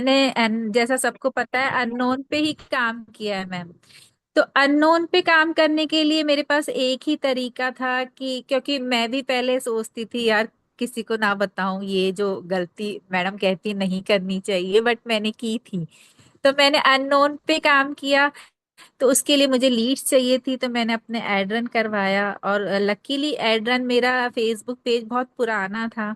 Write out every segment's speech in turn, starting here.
मैंने जैसा सबको पता है अननोन पे ही काम किया है मैम। तो अननोन पे काम करने के लिए मेरे पास एक ही तरीका था कि क्योंकि मैं भी पहले सोचती थी यार किसी को ना बताऊं, ये जो गलती मैडम कहती नहीं करनी चाहिए बट मैंने की थी। तो मैंने अननोन पे काम किया। तो उसके लिए मुझे लीड्स चाहिए थी, तो मैंने अपने एड रन करवाया और लकीली एड रन मेरा फेसबुक पेज बहुत पुराना था।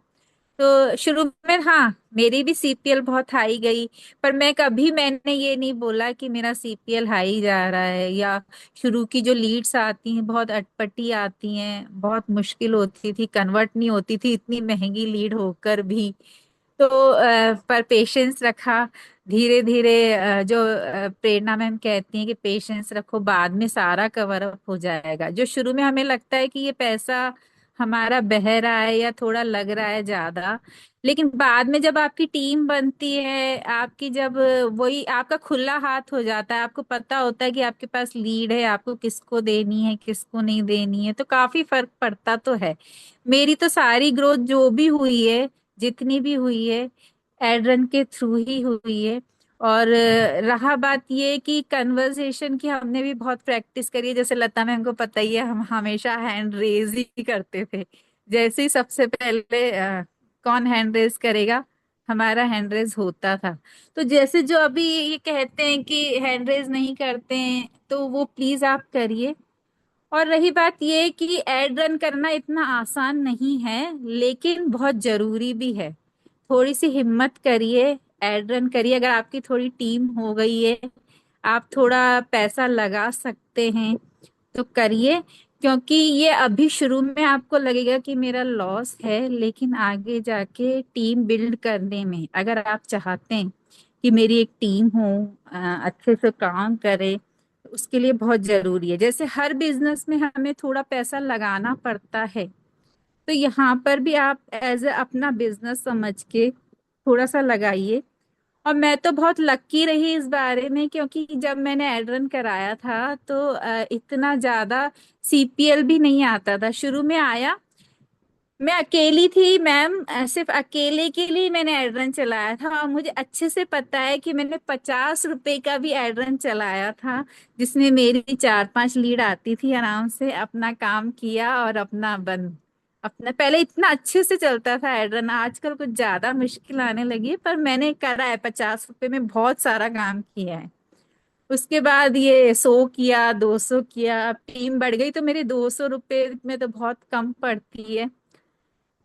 तो शुरू में हाँ मेरी भी सीपीएल बहुत हाई गई। पर मैंने ये नहीं बोला कि मेरा सीपीएल हाई जा रहा है, या शुरू की जो लीड्स आती हैं बहुत अटपटी आती हैं, बहुत मुश्किल होती थी, कन्वर्ट नहीं होती थी इतनी महंगी लीड होकर भी। तो पर पेशेंस रखा। धीरे धीरे जो प्रेरणा मैम कहती हैं कि पेशेंस रखो, बाद में सारा कवर अप हो जाएगा। जो शुरू में हमें लगता है कि ये पैसा हमारा बह रहा है या थोड़ा लग रहा है ज्यादा, लेकिन बाद में जब आपकी टीम बनती है, आपकी जब वही आपका खुला हाथ हो जाता है, आपको पता होता है कि आपके पास लीड है, आपको किसको देनी है किसको नहीं देनी है, तो काफी फर्क पड़ता तो है। मेरी तो सारी ग्रोथ जो भी हुई है, जितनी भी हुई है, एड रन के थ्रू ही हुई है। और रहा बात ये कि कन्वर्सेशन की हमने भी बहुत प्रैक्टिस करी है। जैसे लता मैम को पता ही है, हम हमेशा हैंड रेज ही करते थे। जैसे ही सबसे पहले कौन हैंड रेज करेगा, हमारा हैंड रेज होता था। तो जैसे जो अभी ये कहते हैं कि हैंड रेज नहीं करते हैं, तो वो प्लीज आप करिए। और रही बात ये कि एड रन करना इतना आसान नहीं है, लेकिन बहुत जरूरी भी है। थोड़ी सी हिम्मत करिए, एड रन करिए। अगर आपकी थोड़ी टीम हो गई है, आप थोड़ा पैसा लगा सकते हैं, तो करिए। क्योंकि ये अभी शुरू में आपको लगेगा कि मेरा लॉस है, लेकिन आगे जाके टीम बिल्ड करने में अगर आप चाहते हैं कि मेरी एक टीम हो, अच्छे से काम करे, तो उसके लिए बहुत जरूरी है। जैसे हर बिजनेस में हमें थोड़ा पैसा लगाना पड़ता है, तो यहाँ पर भी आप एज ए अपना बिजनेस समझ के थोड़ा सा लगाइए। और मैं तो बहुत लकी रही इस बारे में, क्योंकि जब मैंने एड रन कराया था तो इतना ज्यादा सीपीएल भी नहीं आता था। शुरू में आया, मैं अकेली थी मैम, सिर्फ अकेले के लिए मैंने एड रन चलाया था। और मुझे अच्छे से पता है कि मैंने 50 रुपए का भी एड रन चलाया था, जिसमें मेरी 4-5 लीड आती थी। आराम से अपना काम किया और अपना बंद। अपना पहले इतना अच्छे से चलता था एड रन, आजकल कुछ ज्यादा मुश्किल आने लगी है, पर मैंने करा है। 50 रुपए में बहुत सारा काम किया है। उसके बाद ये 100 किया, 200 किया, अब टीम बढ़ गई तो मेरे 200 रुपए में तो बहुत कम पड़ती है।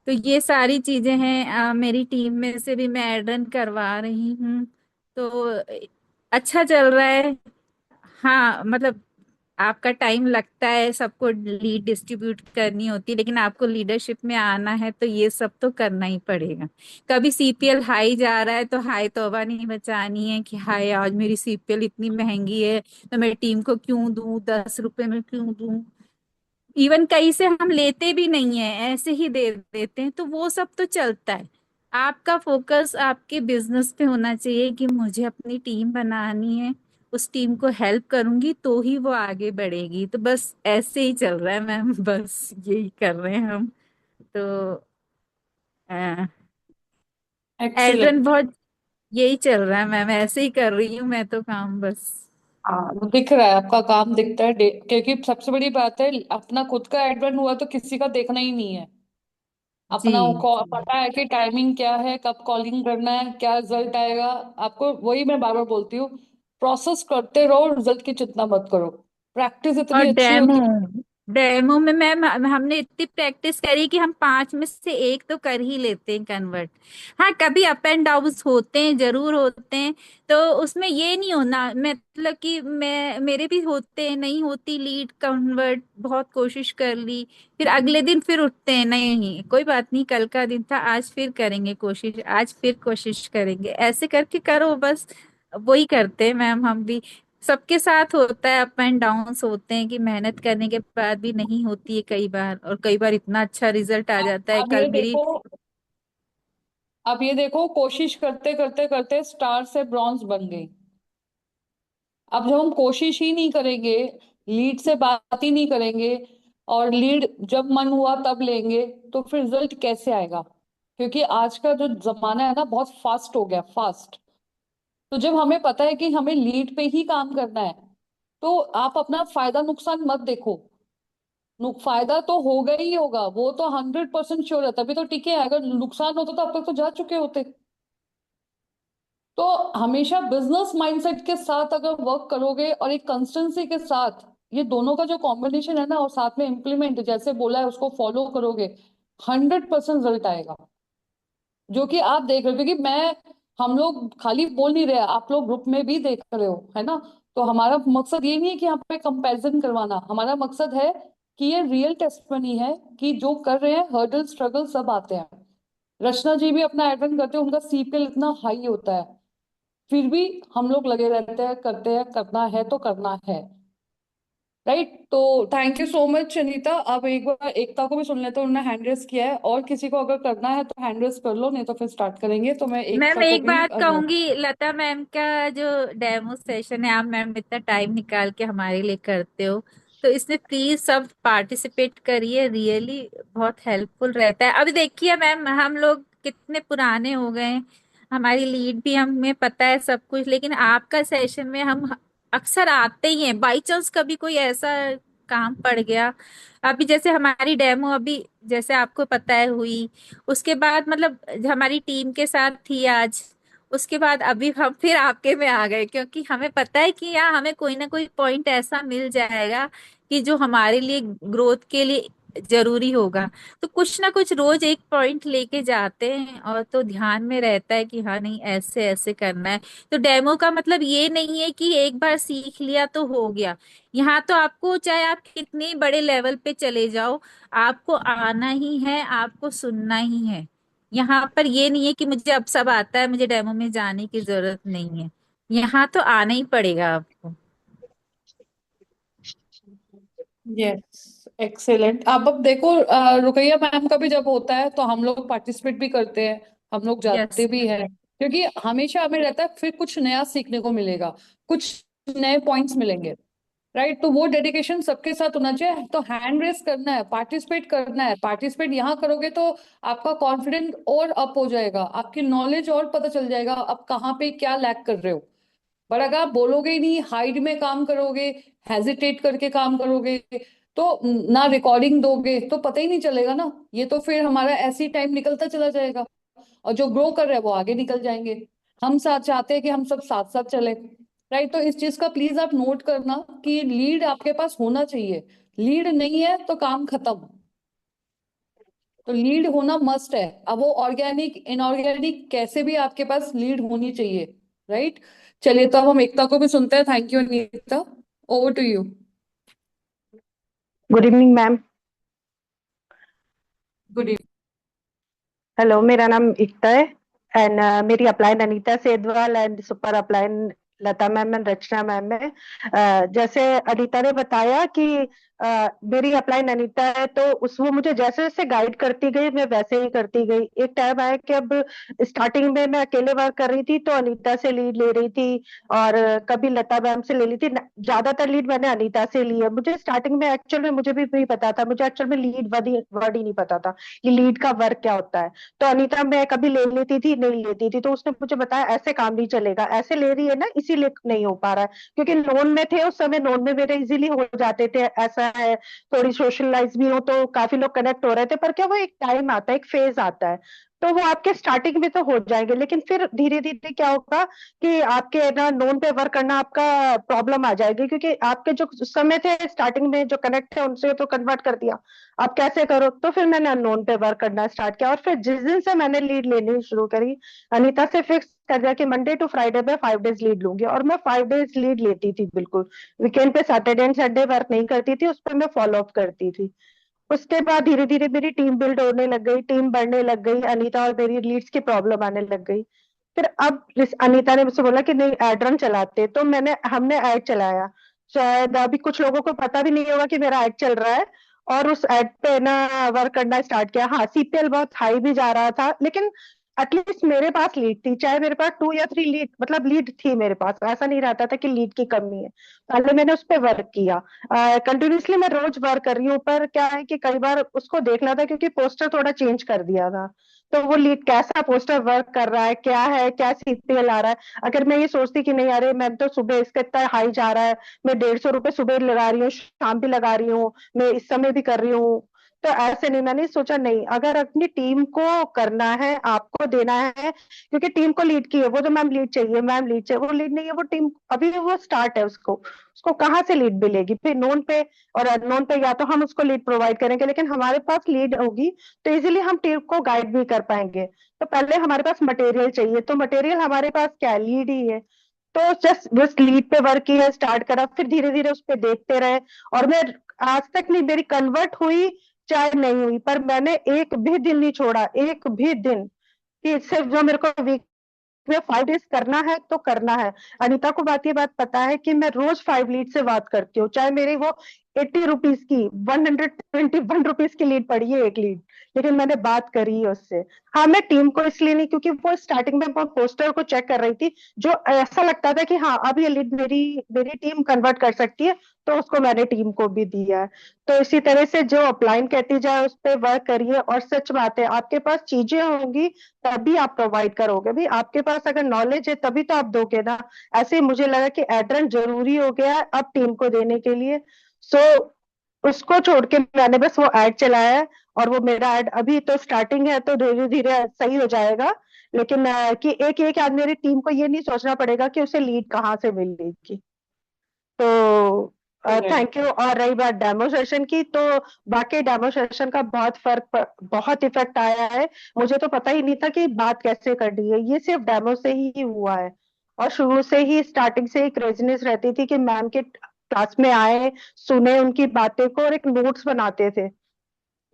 तो ये सारी चीजें हैं। मेरी टीम में से भी मैं एड रन करवा रही हूँ। तो अच्छा चल रहा है। हाँ मतलब आपका टाइम लगता है, सबको लीड डिस्ट्रीब्यूट करनी होती है, लेकिन आपको लीडरशिप में आना है तो ये सब तो करना ही पड़ेगा। कभी सीपीएल हाई जा रहा है तो हाय तौबा नहीं बचानी है कि हाय आज मेरी सीपीएल इतनी महंगी है, तो मैं टीम को क्यों दूं, 10 रुपए में क्यों दूं। इवन कहीं से हम लेते भी नहीं है, ऐसे ही दे देते हैं, तो वो सब तो चलता है। आपका फोकस आपके बिजनेस पे होना चाहिए कि मुझे अपनी टीम बनानी है, उस टीम को हेल्प करूंगी तो ही वो आगे बढ़ेगी। तो बस ऐसे ही चल रहा है मैम, बस यही कर रहे हैं हम। तो एड्रन एक्सीलेंट। बहुत यही चल रहा है मैम, ऐसे ही कर रही हूँ मैं तो काम बस। हाँ, वो दिख रहा है, आपका काम दिखता है क्योंकि सबसे बड़ी बात है, अपना खुद का एडवर्न हुआ तो किसी का देखना ही नहीं है। जी अपना जी। पता है कि टाइमिंग क्या है, कब कॉलिंग करना है, क्या रिजल्ट आएगा। आपको वही मैं बार बार बोलती हूँ, प्रोसेस करते रहो, रिजल्ट की चिंता मत करो। प्रैक्टिस और इतनी अच्छी डेमो, होती है। डेमो में मैम हमने इतनी प्रैक्टिस करी कि हम 5 में से एक तो कर ही लेते हैं कन्वर्ट। हाँ कभी अप एंड डाउन होते हैं, जरूर होते हैं। तो उसमें ये नहीं होना मतलब कि मैं मेरे भी होते हैं, नहीं होती लीड कन्वर्ट, बहुत कोशिश कर ली, फिर अगले दिन फिर उठते हैं नहीं कोई बात नहीं, कल का दिन था, आज फिर करेंगे कोशिश, आज फिर कोशिश करेंगे, ऐसे करके करो बस। वही करते हैं मैम हम भी। सबके साथ होता है, अप एंड डाउन्स होते हैं कि मेहनत करने के बाद भी नहीं होती है कई बार, और कई बार इतना अच्छा रिजल्ट आ जाता है। अब कल ये मेरी देखो, अब ये देखो, कोशिश करते करते करते स्टार से ब्रॉन्ज बन गई। अब जब हम कोशिश ही नहीं करेंगे, लीड से बात ही नहीं करेंगे, और लीड जब मन हुआ तब लेंगे, तो फिर रिजल्ट कैसे आएगा? क्योंकि आज का जो जमाना है ना, बहुत फास्ट हो गया, फास्ट। तो जब हमें पता है कि हमें लीड पे ही काम करना है, तो आप अपना फायदा नुकसान मत देखो। फायदा तो होगा ही होगा, वो तो 100% श्योर है, तभी तो टिके हैं। अगर नुकसान होता तो अब तक तो जा चुके होते। तो हमेशा बिजनेस माइंडसेट के साथ अगर वर्क करोगे और एक कंसिस्टेंसी के साथ, ये दोनों का जो कॉम्बिनेशन है ना, और साथ में इम्प्लीमेंट जैसे बोला है उसको फॉलो करोगे, 100% रिजल्ट आएगा। जो कि आप देख रहे हो, क्योंकि मैं, हम लोग खाली बोल नहीं रहे, आप लोग ग्रुप में भी देख रहे हो, है ना। तो हमारा मकसद ये नहीं है कि यहाँ पे कंपैरिजन करवाना, हमारा मकसद है कि ये रियल टेस्टमनी है कि जो कर रहे हैं, हर्डल स्ट्रगल सब आते हैं। रचना जी भी अपना अटेंड करते हैं, उनका सीपीएल इतना हाई होता है, फिर भी हम लोग लगे रहते हैं, करते हैं, करना है तो करना है। राइट। तो thank you so much Anita. अब एक बार एकता को भी सुन लेते हैं, उन्होंने हैंड रेस किया है, और किसी को अगर करना है तो हैंड रेस कर लो, नहीं तो फिर स्टार्ट करेंगे। तो मैं मैम एकता को एक भी बात कहूंगी, लता मैम का जो डेमो सेशन है, आप मैम इतना टाइम निकाल के हमारे लिए करते हो, तो इसमें प्लीज सब पार्टिसिपेट करिए, रियली बहुत हेल्पफुल रहता है। अभी देखिए मैम, हम लोग कितने पुराने हो गए हैं, हमारी लीड भी हमें पता है सब कुछ, लेकिन आपका सेशन में हम अक्सर आते ही हैं, बाई चांस कभी कोई ऐसा काम पड़ गया। अभी जैसे हमारी डेमो अभी जैसे आपको पता है हुई, उसके बाद मतलब हमारी टीम के साथ थी आज, उसके बाद अभी हम फिर आपके में आ गए, क्योंकि हमें पता है कि यहाँ हमें कोई ना कोई पॉइंट ऐसा मिल जाएगा कि जो हमारे लिए ग्रोथ के लिए जरूरी होगा। तो कुछ ना कुछ रोज एक पॉइंट लेके जाते हैं, और तो ध्यान में रहता है कि हाँ नहीं ऐसे ऐसे करना है। तो डेमो का मतलब ये नहीं है कि एक बार सीख लिया तो हो गया। यहाँ तो आपको चाहे आप कितने बड़े लेवल पे चले जाओ, आपको आना ही है, आपको सुनना ही है। यहाँ पर ये नहीं है कि मुझे अब सब आता है, मुझे डेमो में जाने की जरूरत नहीं है। यहाँ तो आना ही पड़ेगा आपको। Yes, excellent. अब देखो, रुकैया मैम का भी जब होता है तो हम लोग पार्टिसिपेट भी करते हैं, हम लोग यस जाते भी हैं, क्योंकि हमेशा हमें रहता है फिर कुछ नया सीखने को मिलेगा, कुछ नए पॉइंट्स मिलेंगे। राइट। तो वो डेडिकेशन सबके साथ होना चाहिए। तो हैंड रेस करना है, पार्टिसिपेट करना है, पार्टिसिपेट यहाँ करोगे तो आपका कॉन्फिडेंस और अप हो जाएगा, आपकी नॉलेज और पता चल जाएगा आप कहाँ पे क्या लैक कर रहे हो। पर अगर आप बोलोगे ही नहीं, हाइड में काम करोगे, हेजिटेट करके काम करोगे, तो ना रिकॉर्डिंग दोगे तो पता ही नहीं चलेगा ना। ये तो फिर हमारा ऐसी टाइम निकलता चला जाएगा, और जो ग्रो कर रहे हैं वो आगे निकल जाएंगे। हम साथ चाहते हैं कि हम सब साथ साथ चले। राइट। तो इस चीज का प्लीज आप नोट करना कि लीड आपके पास होना चाहिए। लीड नहीं है तो काम खत्म। तो लीड होना मस्ट है। अब वो ऑर्गेनिक इनऑर्गेनिक कैसे भी आपके पास लीड होनी चाहिए। राइट। चलिए, तो अब हम एकता को भी सुनते हैं। Thank you Anita. Over to you. Good evening ma'am. Good evening. Hello, मेरा नाम एकता है एंड मेरी upline Anita Sedwal and super upline Lata ma'am and Rachna ma'am है। जैसे अनीता ने बताया कि मेरी अपलाइन अनीता है, तो उस वो मुझे जैसे जैसे गाइड करती गई मैं वैसे ही करती गई। एक टाइम आया कि अब स्टार्टिंग में मैं अकेले वर्क कर रही थी तो अनीता से लीड ले रही थी, और कभी लता मैम से ले ली थी। ज्यादातर लीड मैंने अनीता से ली है। मुझे स्टार्टिंग में एक्चुअल में मुझे भी नहीं पता था, मुझे एक्चुअल में लीड वर्ड ही नहीं पता था कि लीड का वर्क क्या होता है। तो अनीता मैं कभी ले लेती थी, नहीं लेती थी, तो उसने मुझे बताया ऐसे काम नहीं चलेगा, ऐसे ले रही है ना इसीलिए नहीं हो पा रहा है। क्योंकि लोन में थे उस समय, लोन में मेरे इजीली हो जाते थे, ऐसा है। थोड़ी सोशलाइज भी हो तो काफी लोग कनेक्ट हो रहे थे, पर क्या वो एक टाइम आता है, एक फेज आता है। तो वो आपके स्टार्टिंग में तो हो जाएंगे, लेकिन फिर धीरे धीरे क्या होगा कि आपके ना नोन पे वर्क करना आपका प्रॉब्लम आ जाएगी, क्योंकि आपके जो उस समय थे स्टार्टिंग में जो कनेक्ट थे उनसे तो कन्वर्ट कर दिया, अब कैसे करो। तो फिर मैंने अननोन पे वर्क करना स्टार्ट किया, और फिर जिस दिन से मैंने लीड लेनी शुरू करी, अनीता से फिक्स कर दिया कि मंडे टू फ्राइडे में 5 डेज लीड लूंगी, और मैं 5 डेज लीड लेती थी बिल्कुल। वीकेंड पे सैटरडे एंड संडे वर्क नहीं करती थी, उस पर मैं फॉलो अप करती थी। उसके बाद धीरे धीरे मेरी टीम बिल्ड होने लग गई, टीम बढ़ने लग गई, अनीता और मेरी लीड्स की प्रॉब्लम आने लग गई। फिर अब अनीता ने मुझसे बोला कि नहीं एड रन चलाते, तो हमने ऐड चलाया। शायद अभी कुछ लोगों को पता भी नहीं होगा कि मेरा ऐड चल रहा है, और उस ऐड पे ना वर्क करना स्टार्ट किया। हाँ, सीपीएल बहुत हाई भी जा रहा था, लेकिन एटलीस्ट मेरे पास लीड थी, चाहे मेरे पास 2 या 3 लीड, मतलब लीड थी मेरे पास, ऐसा नहीं रहता था कि लीड की कमी है। पहले मैंने उस पर वर्क किया, कंटिन्यूसली मैं रोज वर्क कर रही हूँ, पर क्या है कि कई बार उसको देखना था क्योंकि पोस्टर थोड़ा चेंज कर दिया था। तो वो लीड कैसा पोस्टर वर्क कर रहा है, क्या है, क्या सीपीएल आ रहा है। अगर मैं ये सोचती कि नहीं अरे मैम तो सुबह इसका इतना हाई जा रहा है, मैं 150 रुपये सुबह लगा रही हूँ, शाम भी लगा रही हूँ, मैं इस समय भी कर रही हूँ, तो ऐसे नहीं, मैंने सोचा नहीं, अगर अपनी टीम को करना है, आपको देना है, क्योंकि टीम को लीड की है वो, तो मैम लीड चाहिए, मैम लीड चाहिए, वो लीड नहीं है, वो टीम अभी वो स्टार्ट है, उसको उसको कहाँ से लीड मिलेगी फिर नोन पे और अननोन पे, या तो हम उसको लीड प्रोवाइड करेंगे, लेकिन हमारे पास लीड होगी तो इजीली हम टीम को गाइड भी कर पाएंगे। तो पहले हमारे पास मटेरियल चाहिए, तो मटेरियल हमारे पास क्या है, लीड ही है। तो जस्ट बस लीड पे वर्क किया, स्टार्ट करा, फिर धीरे धीरे उस पे देखते रहे। और मैं आज तक नहीं, मेरी कन्वर्ट हुई चाहे नहीं हुई, पर मैंने एक भी दिन नहीं छोड़ा, एक भी दिन, कि सिर्फ जो मेरे को वीक में 5 डेज करना है तो करना है। अनीता को बात, ये बात पता है कि मैं रोज 5 लीड से बात करती हूँ, चाहे मेरी वो 80 रुपीज की, 121 रुपीज की लीड पड़ी है, एक लीड, लेकिन मैंने बात करी है उससे। हाँ, मैं टीम को इसलिए नहीं, क्योंकि वो स्टार्टिंग में वो पोस्टर को चेक कर रही थी, जो ऐसा लगता था कि हाँ अब ये लीड मेरी मेरी टीम कन्वर्ट कर सकती है, तो उसको मैंने टीम को भी दिया है। तो इसी तरह से जो अपलाइन कहती जाए उस पर वर्क करिए। और सच बात है, आपके पास चीजें होंगी तभी आप प्रोवाइड करोगे, भी आपके पास अगर नॉलेज है तभी तो आप दोगे ना। ऐसे ही मुझे लगा कि एड्रेस जरूरी हो गया है अब टीम को देने के लिए। सो उसको छोड़ के मैंने बस वो ऐड चलाया है। और वो मेरा ऐड अभी तो स्टार्टिंग है, तो धीरे धीरे सही हो जाएगा। लेकिन कि एक एक आदमी, मेरी टीम को ये नहीं सोचना पड़ेगा कि उसे लीड कहाँ से मिलेगी। तो Correct. Thank you. और रही बात डेमो सेशन की, तो बाकी डेमो सेशन का बहुत इफेक्ट आया है। मुझे तो पता ही नहीं था कि बात कैसे करनी है, ये सिर्फ डेमो से ही हुआ है। और शुरू से ही, स्टार्टिंग से ही क्रेजीनेस रहती थी कि मैम के क्लास में आए, सुने उनकी बातें को और एक नोट्स बनाते थे।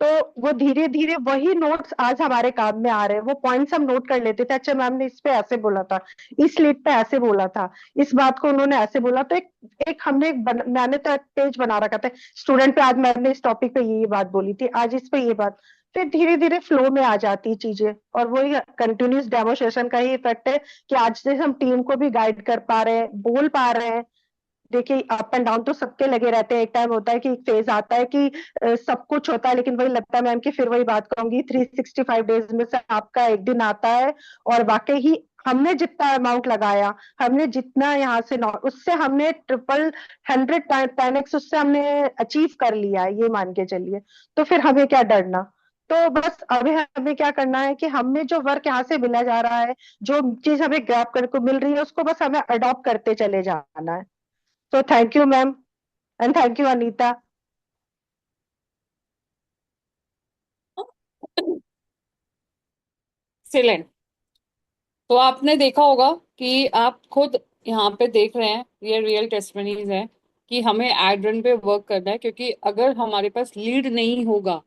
तो वो धीरे धीरे वही नोट्स आज हमारे काम में आ रहे हैं, वो पॉइंट्स हम नोट कर लेते थे, अच्छा मैम ने इस पे ऐसे बोला था, इस लीड पे ऐसे बोला था, इस बात को उन्होंने ऐसे बोला, तो एक हमने मैंने तो एक पेज बना रखा था, स्टूडेंट पे आज मैम ने इस टॉपिक पे ये बात बोली थी, आज इस पे ये बात। फिर धीरे धीरे फ्लो में आ जाती चीजें। और वही कंटिन्यूस डेमोस्ट्रेशन का ही इफेक्ट है कि आज से हम टीम को भी गाइड कर पा रहे हैं, बोल पा रहे हैं। देखिए, अप एंड डाउन तो सबके लगे रहते हैं, एक टाइम होता है कि एक फेज आता है कि सब कुछ होता है, लेकिन वही लगता है मैम की, फिर वही बात कहूंगी, 365 डेज में से आपका एक दिन आता है और वाकई ही हमने जितना अमाउंट लगाया, हमने जितना यहाँ से उससे हमने ट्रिपल 100 10x उससे हमने अचीव कर लिया है, ये मान के चलिए। तो फिर हमें क्या डरना। तो बस अभी हमें क्या करना है कि हमें जो वर्क यहाँ से मिला जा रहा है, जो चीज हमें ग्रैब करने को मिल रही है, उसको बस हमें अडॉप्ट करते चले जाना है। So thank you, ma'am, and thank you, Anita. Excellent. तो आपने देखा होगा कि आप खुद यहाँ पे देख रहे हैं, ये रियल टेस्टमनीज हैं कि हमें एड रन पे वर्क करना है, क्योंकि अगर हमारे पास लीड नहीं होगा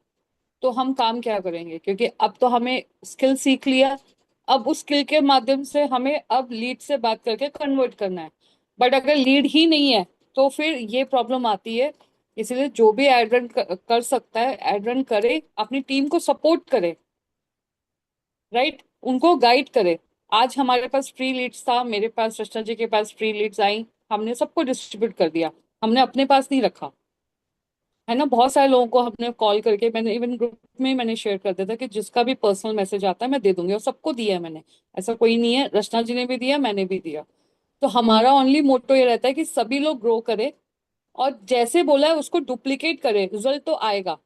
तो हम काम क्या करेंगे, क्योंकि अब तो हमें स्किल सीख लिया। अब उस स्किल के माध्यम से हमें अब लीड से बात करके कन्वर्ट करना है। बट अगर लीड ही नहीं है तो फिर ये प्रॉब्लम आती है। इसलिए जो भी एड रन कर सकता है एड रन करे, अपनी टीम को सपोर्ट करे, राइट, उनको गाइड करे। आज हमारे पास फ्री लीड्स था, मेरे पास, रचना जी के पास फ्री लीड्स आई, हमने सबको डिस्ट्रीब्यूट कर दिया, हमने अपने पास नहीं रखा। है ना, बहुत सारे लोगों को हमने कॉल करके, मैंने इवन ग्रुप में मैंने शेयर कर दिया था कि जिसका भी पर्सनल मैसेज आता है मैं दे दूंगी, और सबको दिया है मैंने। ऐसा कोई नहीं है, रचना जी ने भी दिया, मैंने भी दिया। तो हमारा ओनली मोटो ये रहता है कि सभी लोग ग्रो करे, और जैसे बोला है उसको डुप्लीकेट करे, रिजल्ट तो आएगा।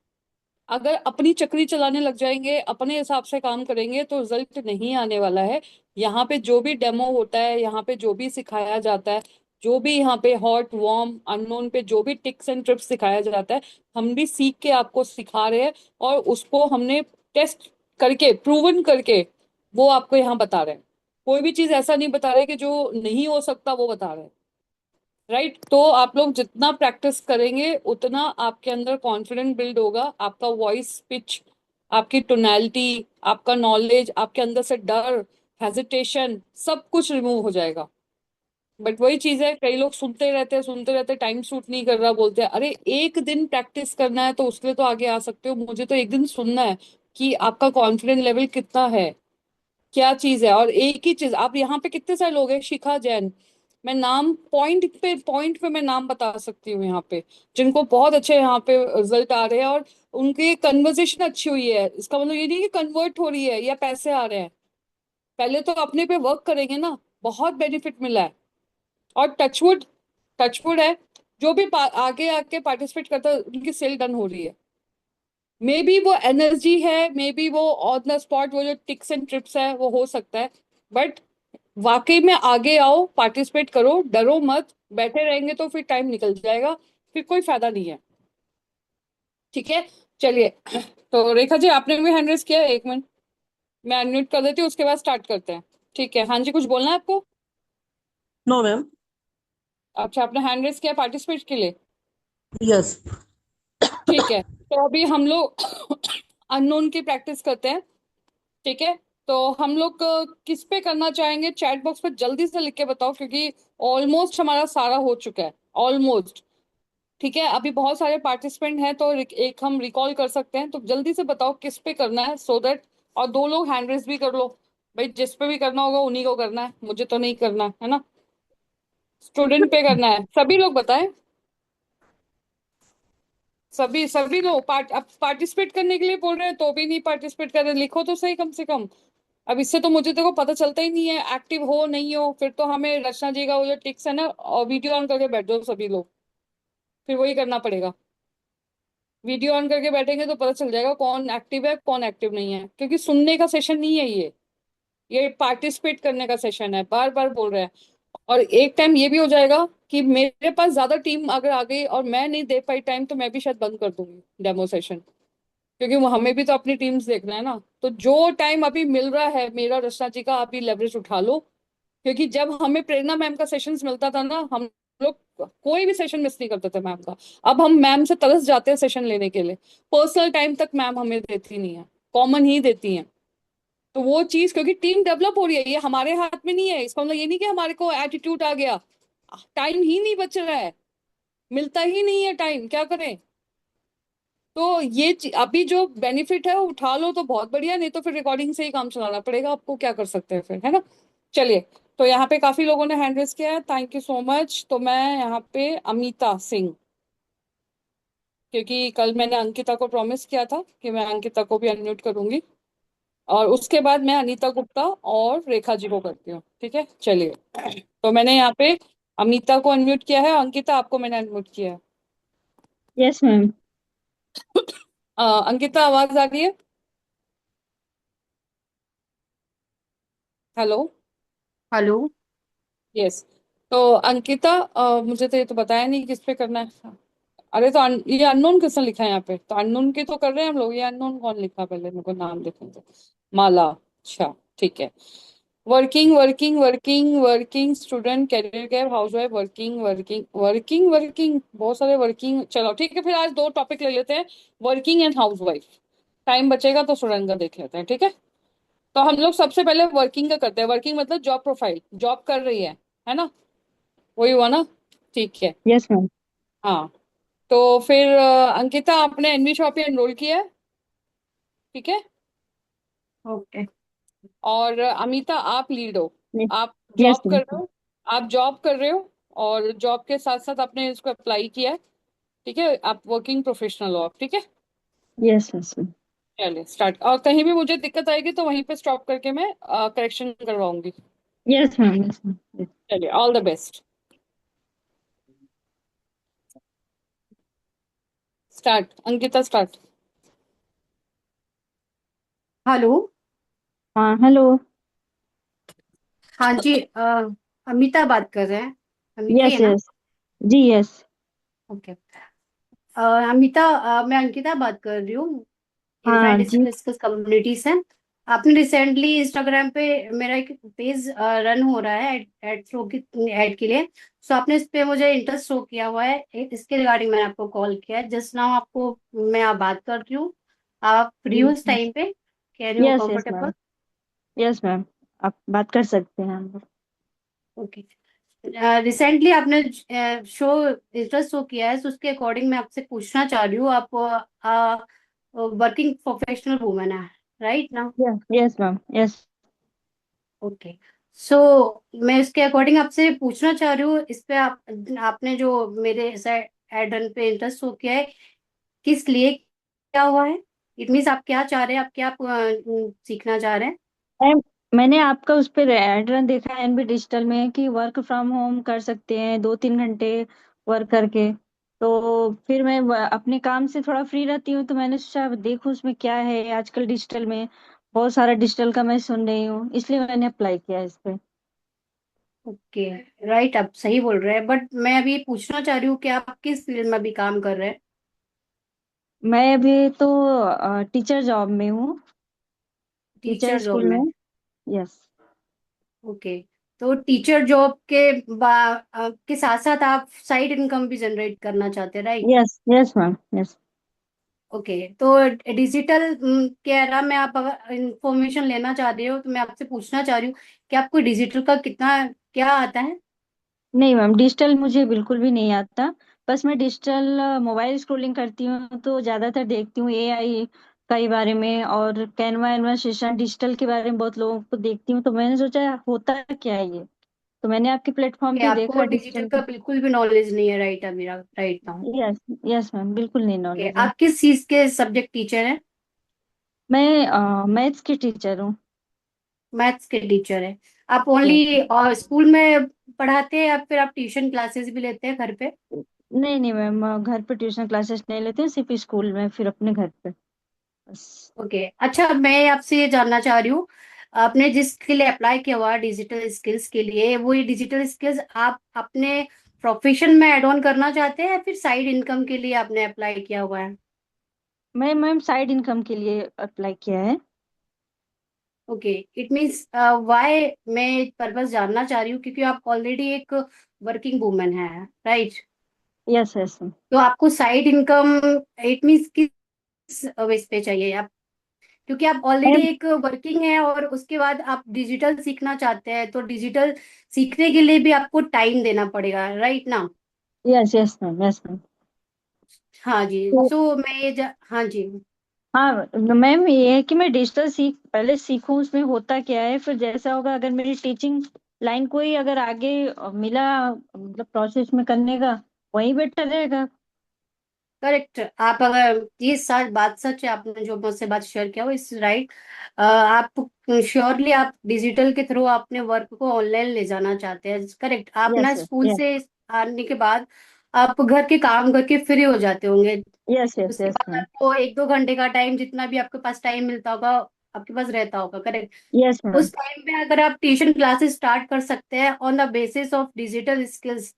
अगर अपनी चक्री चलाने लग जाएंगे, अपने हिसाब से काम करेंगे, तो रिजल्ट नहीं आने वाला है। यहाँ पे जो भी डेमो होता है, यहाँ पे जो भी सिखाया जाता है, जो भी यहाँ पे हॉट वार्म अननोन पे जो भी टिक्स एंड ट्रिप्स सिखाया जाता है, हम भी सीख के आपको सिखा रहे हैं, और उसको हमने टेस्ट करके, प्रूवन करके, वो आपको यहाँ बता रहे हैं। कोई भी चीज ऐसा नहीं बता रहे कि जो नहीं हो सकता, वो बता रहे हैं। राइट, तो आप लोग जितना प्रैक्टिस करेंगे उतना आपके अंदर कॉन्फिडेंट बिल्ड होगा, आपका वॉइस पिच, आपकी टोनैलिटी, आपका नॉलेज, आपके अंदर से डर, हेजिटेशन, सब कुछ रिमूव हो जाएगा। बट वही चीज है, कई लोग सुनते रहते, टाइम सूट नहीं कर रहा, बोलते हैं अरे एक दिन प्रैक्टिस करना है तो उसके लिए तो आगे आ सकते हो, मुझे तो एक दिन सुनना है कि आपका कॉन्फिडेंस लेवल कितना है, क्या चीज है। और एक ही चीज, आप यहाँ पे कितने सारे लोग हैं, शिखा जैन, मैं नाम पॉइंट पे मैं नाम बता सकती हूँ यहाँ पे, जिनको बहुत अच्छे यहाँ पे रिजल्ट आ रहे हैं, और उनकी कन्वर्सेशन अच्छी हुई है, इसका मतलब ये नहीं कि कन्वर्ट हो रही है या पैसे आ रहे हैं। पहले तो अपने पे वर्क करेंगे ना, बहुत बेनिफिट मिला है। और टचवुड, टचवुड है, जो भी आगे आके पार्टिसिपेट करता है उनकी सेल डन हो रही है। मे बी वो एनर्जी है, मे बी वो ऑन द स्पॉट वो जो टिक्स एंड ट्रिप्स है वो हो सकता है, बट वाकई में आगे आओ, पार्टिसिपेट करो, डरो मत। बैठे रहेंगे तो फिर टाइम निकल जाएगा, फिर कोई फायदा नहीं है। ठीक है, चलिए। तो रेखा जी आपने भी हैंड रेस किया है, 1 मिनट मैं अनम्यूट कर देती हूँ, उसके बाद स्टार्ट करते हैं। ठीक है, हाँ जी, कुछ बोलना है आपको? No ma'am. अच्छा, आपने हैंड रेस किया पार्टिसिपेट के लिए? यस। ठीक है, तो अभी हम लोग अननोन की प्रैक्टिस करते हैं। ठीक है, तो हम लोग किस पे करना चाहेंगे? चैट बॉक्स पे जल्दी से लिख के बताओ, क्योंकि ऑलमोस्ट हमारा सारा हो चुका है, ऑलमोस्ट। ठीक है, अभी बहुत सारे पार्टिसिपेंट हैं तो एक हम रिकॉल कर सकते हैं, तो जल्दी से बताओ किस पे करना है, सो दैट। और 2 लोग हैंड रेस भी कर लो भाई, जिस पे भी करना होगा उन्हीं को करना है, मुझे तो नहीं करना है ना। स्टूडेंट पे करना है, सभी लोग बताएं। सभी सभी लोग अब पार्टिसिपेट करने के लिए बोल रहे हैं तो भी नहीं पार्टिसिपेट कर रहे, लिखो तो सही कम से कम। अब इससे तो मुझे देखो पता चलता ही नहीं है एक्टिव हो नहीं हो, फिर तो हमें रचना जी का वो जो टिक्स है ना, और वीडियो ऑन करके बैठ जाओ सभी लोग, फिर वही करना पड़ेगा। वीडियो ऑन करके बैठेंगे तो पता चल जाएगा कौन एक्टिव है कौन एक्टिव नहीं है, क्योंकि सुनने का सेशन नहीं है ये पार्टिसिपेट करने का सेशन है, बार बार बोल रहे हैं। और एक टाइम ये भी हो जाएगा कि मेरे पास ज्यादा टीम अगर आ गई और मैं नहीं दे पाई टाइम, तो मैं भी शायद बंद कर दूंगी डेमो सेशन, क्योंकि वो हमें भी तो अपनी टीम्स देखना है ना। तो जो टाइम अभी मिल रहा है मेरा रचना जी का, आप भी लेवरेज उठा लो। क्योंकि जब हमें प्रेरणा मैम का सेशंस मिलता था ना, हम लोग कोई भी सेशन मिस नहीं करते थे मैम का। अब हम मैम से तरस जाते हैं सेशन लेने के लिए, पर्सनल टाइम तक मैम हमें देती नहीं है, कॉमन ही देती हैं। तो वो चीज, क्योंकि टीम डेवलप हो रही है, ये हमारे हाथ में नहीं है। इसका मतलब ये नहीं कि हमारे को एटीट्यूड आ गया, टाइम ही नहीं बच रहा है, मिलता ही नहीं है टाइम, क्या करें। तो ये अभी जो बेनिफिट है वो उठा लो तो बहुत बढ़िया, नहीं तो फिर रिकॉर्डिंग से ही काम चलाना पड़ेगा आपको, क्या कर सकते हैं फिर, है ना। चलिए, तो यहाँ पे काफी लोगों ने हैंड रेस किया है, थैंक यू सो मच। तो मैं यहाँ पे अमिता सिंह, क्योंकि कल मैंने अंकिता को प्रॉमिस किया था कि मैं अंकिता को भी अनम्यूट करूंगी, और उसके बाद मैं अनीता गुप्ता और रेखा जी को करती हूँ। ठीक है, चलिए। तो मैंने यहाँ पे अमिता को अनम्यूट किया है, अंकिता आपको मैंने अनम्यूट किया है। Yes ma'am. अंकिता आवाज आ रही है? हेलो। हेलो। यस। तो अंकिता, मुझे तो ये तो बताया नहीं किस पे करना है। अरे तो ये अननोन किसने लिखा है यहाँ पे? तो अननोन की तो कर रहे हैं हम लोग, ये अननोन कौन लिखा? पहले मेरे को नाम देखने दो। माला, अच्छा ठीक है। Working working working working student, career gap, housewife, working working working working, बहुत सारे वर्किंग। चलो ठीक है, फिर आज 2 टॉपिक ले लेते हैं, working and house wife. Time बचेगा तो स्टूडेंट का देख लेते हैं, ठीक है। तो हम लोग सबसे पहले वर्किंग का करते हैं। वर्किंग मतलब जॉब प्रोफाइल, जॉब कर रही है ना? वही हुआ ना? ठीक है। Yes ma'am. हाँ, तो फिर अंकिता आपने एनवी शॉप पे एनरोल किया है, ठीक है। ओके। और अमिता आप लीड हो, आप यस जॉब कर रहे मैम। हो, आप जॉब कर रहे हो, और जॉब के साथ साथ आपने इसको अप्लाई किया है, ठीक है। आप वर्किंग प्रोफेशनल हो आप, ठीक है। Yes yes ma'am. चलिए स्टार्ट, और कहीं भी मुझे दिक्कत आएगी तो वहीं पे स्टॉप करके मैं करेक्शन करवाऊंगी। Yes ma'am. Yes ma'am. चलिए, all the best. Start Ankita, start. Hello. हाँ हेलो। हाँ जी, अमिता बात कर रहे हैं। अमिता ही है यस ना? यस। जी यस। ओके। अमिता, मैं अंकिता बात कर रही हूँ, हाँ इनफैक्ट जी। डिस्कस कम्युनिटी से। आपने रिसेंटली इंस्टाग्राम पे मेरा एक पेज रन हो रहा है एड शो की एड के लिए। सो आपने इस पे मुझे इंटरेस्ट शो किया हुआ है, इसके रिगार्डिंग मैंने आपको कॉल किया है। जस्ट नाउ आपको मैं आप बात कर रही हूँ। आप फ्री हो इस टाइम पे? कह रही हो yes yes ma'am. Comfortable? Yes ma'am. आप बात कर सकते हैं हम लोग। ओके। रिसेंटली आपने शो इंटरेस्ट शो किया है, तो उसके अकॉर्डिंग मैं आपसे पूछना चाह रही हूँ। आप वर्किंग प्रोफेशनल वुमेन है, राइट ना? Yes yes ma'am. Yes. Okay. So मैं इसके अकॉर्डिंग आपसे पूछना चाह रही हूँ, इस पे आपने जो मेरे एड रन पे इंटरेस्ट शो किया है, किस लिए क्या हुआ है? इट मीन्स आप क्या चाह रहे हैं, आप क्या सीखना चाह रहे हैं? मैम, मैंने आपका उस पर एड रन देखा है एनबी डिजिटल में कि वर्क फ्रॉम होम कर सकते हैं 2-3 घंटे वर्क करके। तो फिर मैं अपने काम से थोड़ा फ्री रहती हूँ, तो मैंने सोचा देखूँ उसमें क्या है आजकल डिजिटल में। बहुत सारा डिजिटल का मैं सुन रही हूँ, इसलिए मैंने अप्लाई किया इस पे। ओके, राइट, आप सही बोल रहे हैं, बट मैं अभी पूछना चाह रही हूँ कि आप किस फील्ड में अभी काम कर रहे हैं? मैं अभी तो टीचर जॉब में हूँ, टीचर टीचर जॉब स्कूल में। में। यस। ओके, तो टीचर जॉब के साथ साथ आप साइड इनकम भी जनरेट करना चाहते हैं, right? Yes yes ma'am, yes. Okay, तो डिजिटल के बारे में आप अगर इंफॉर्मेशन लेना चाह रहे हो तो मैं आपसे पूछना चाह रही हूँ कि आपको डिजिटल का कितना क्या आता है? नहीं मैम, डिजिटल मुझे बिल्कुल भी नहीं आता। बस मैं डिजिटल मोबाइल स्क्रॉलिंग करती हूँ तो ज्यादातर देखती हूँ एआई के बारे में, और कैनवा एनवा सेशन डिजिटल के बारे में बहुत लोगों को देखती हूँ, तो मैंने सोचा होता क्या है ये। तो मैंने आपके प्लेटफॉर्म कि पे आपको देखा डिजिटल डिजिटल। का बिल्कुल भी नॉलेज नहीं है, राइट? अभी right now. Yes yes ma'am, बिल्कुल नहीं ओके, नॉलेज है। आप किस चीज के सब्जेक्ट टीचर हैं? मैं मैथ्स की टीचर हूँ। मैथ्स के टीचर हैं। आप यस। ओनली स्कूल में पढ़ाते हैं या फिर आप ट्यूशन क्लासेस भी लेते हैं घर पे? नहीं नहीं मैम, घर पे ट्यूशन क्लासेस नहीं लेते हैं, सिर्फ स्कूल में, फिर अपने घर पे बस। ओके, अच्छा, मैं आपसे ये जानना चाह रही हूँ, आपने जिसके लिए अप्लाई किया हुआ डिजिटल स्किल्स के लिए, वो ये डिजिटल स्किल्स आप अपने प्रोफेशन में ऐड ऑन करना चाहते हैं या फिर साइड इनकम के लिए आपने अप्लाई किया हुआ है? मैं मैम साइड इनकम के लिए अप्लाई किया है। ओके, इट मीन्स व्हाई, मैं पर्पस जानना चाह रही हूँ क्योंकि आप ऑलरेडी एक वर्किंग वूमेन है, राइट? Yes yes. तो आपको साइड इनकम, इट मीन्स किस बेस पे चाहिए आप? क्योंकि आप ऑलरेडी एक वर्किंग है और उसके बाद आप डिजिटल सीखना चाहते हैं, तो डिजिटल सीखने के लिए भी आपको टाइम देना पड़ेगा, राइट ना? Yes yes ma'am, yes ma'am. हाँ जी, तो सो हाँ जी। हाँ मैम, ये है कि मैं डिजिटल पहले सीखूं उसमें होता क्या है, फिर जैसा होगा अगर मेरी टीचिंग लाइन कोई अगर आगे मिला, मतलब प्रोसेस में करने का, वही बेटर रहेगा। करेक्ट, आप अगर ये सच बात सच है, आपने जो मुझसे बात शेयर किया वो इस राइट। आप श्योरली आप डिजिटल के थ्रू अपने वर्क को ऑनलाइन ले जाना चाहते हैं, करेक्ट? आप यस ना यस स्कूल यस। से आने के बाद आप घर के काम करके फ्री हो जाते होंगे। यस यस उसके यस बाद मैम। आपको 1-2 घंटे का टाइम, जितना भी आपके पास टाइम मिलता होगा, आपके पास रहता होगा, करेक्ट? Yes ma'am. उस टाइम पे अगर आप ट्यूशन क्लासेस स्टार्ट कर सकते हैं on the basis of digital skills,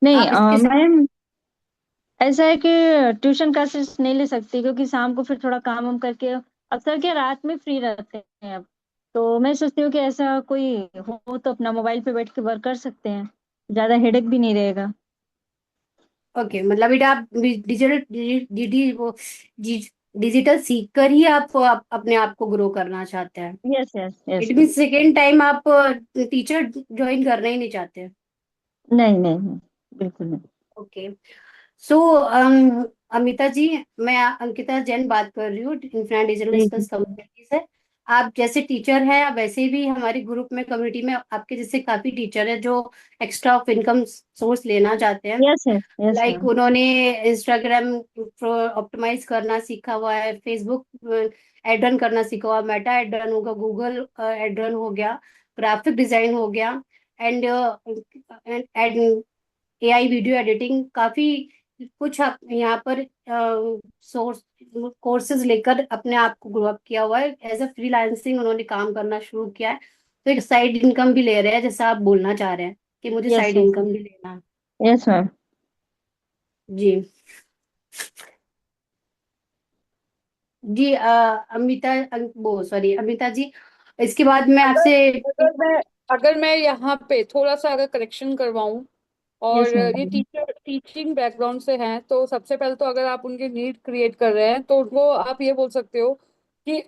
नहीं आप इसके साथ। मैम, ऐसा है कि ट्यूशन क्लासेस नहीं ले सकती क्योंकि शाम को फिर थोड़ा काम वाम करके, अक्सर क्या रात में फ्री रहते हैं अब। तो मैं सोचती हूँ कि ऐसा कोई हो तो अपना मोबाइल पे बैठ के वर्क कर सकते हैं, ज्यादा हेडेक भी नहीं रहेगा। ओके, मतलब बेटा आप डिजिटल वो डिजिटल सीख कर ही आप अपने आप को ग्रो करना चाहते हैं? Yes yes yes it mean ma'am. Second time आप टीचर ज्वाइन करना ही नहीं चाहते? नहीं नहीं नहीं, बिल्कुल नहीं। ओके, सो अमिता जी, मैं अंकिता जैन बात कर रही हूँ, इन्फिनिट डिजिटल जी जी। स्किल्स कम्युनिटी से। आप जैसे टीचर हैं, वैसे भी हमारे ग्रुप में, कम्युनिटी में आपके जैसे काफी टीचर हैं जो एक्स्ट्रा ऑफ इनकम सोर्स लेना चाहते हैं। Yes yes yes like ma'am. उन्होंने इंस्टाग्राम ऑप्टिमाइज करना सीखा हुआ है, फेसबुक एड रन करना सीखा हुआ है, मेटा एड रन होगा, गूगल एड रन हो गया, ग्राफिक डिजाइन हो गया, and and AI video editing, काफी कुछ आप यहाँ पर सोर्स कोर्सेज लेकर अपने आप को ग्रो अप किया हुआ है। एज अ फ्रीलांसिंग उन्होंने काम करना शुरू किया है, तो एक साइड इनकम भी ले रहे हैं, जैसा आप बोलना चाह रहे हैं कि मुझे यस साइड यस इनकम भी लेना है। Yes ma'am. जी जी, अमिता वो सॉरी अमिता जी, इसके बाद मैं अगर आपसे अगर मैं अगर मैं यहाँ पे थोड़ा सा अगर करेक्शन करवाऊं, और यस ये मैम। टीचिंग बैकग्राउंड से हैं, तो सबसे पहले तो अगर आप उनकी नीड क्रिएट कर रहे हैं तो उनको आप ये बोल सकते हो कि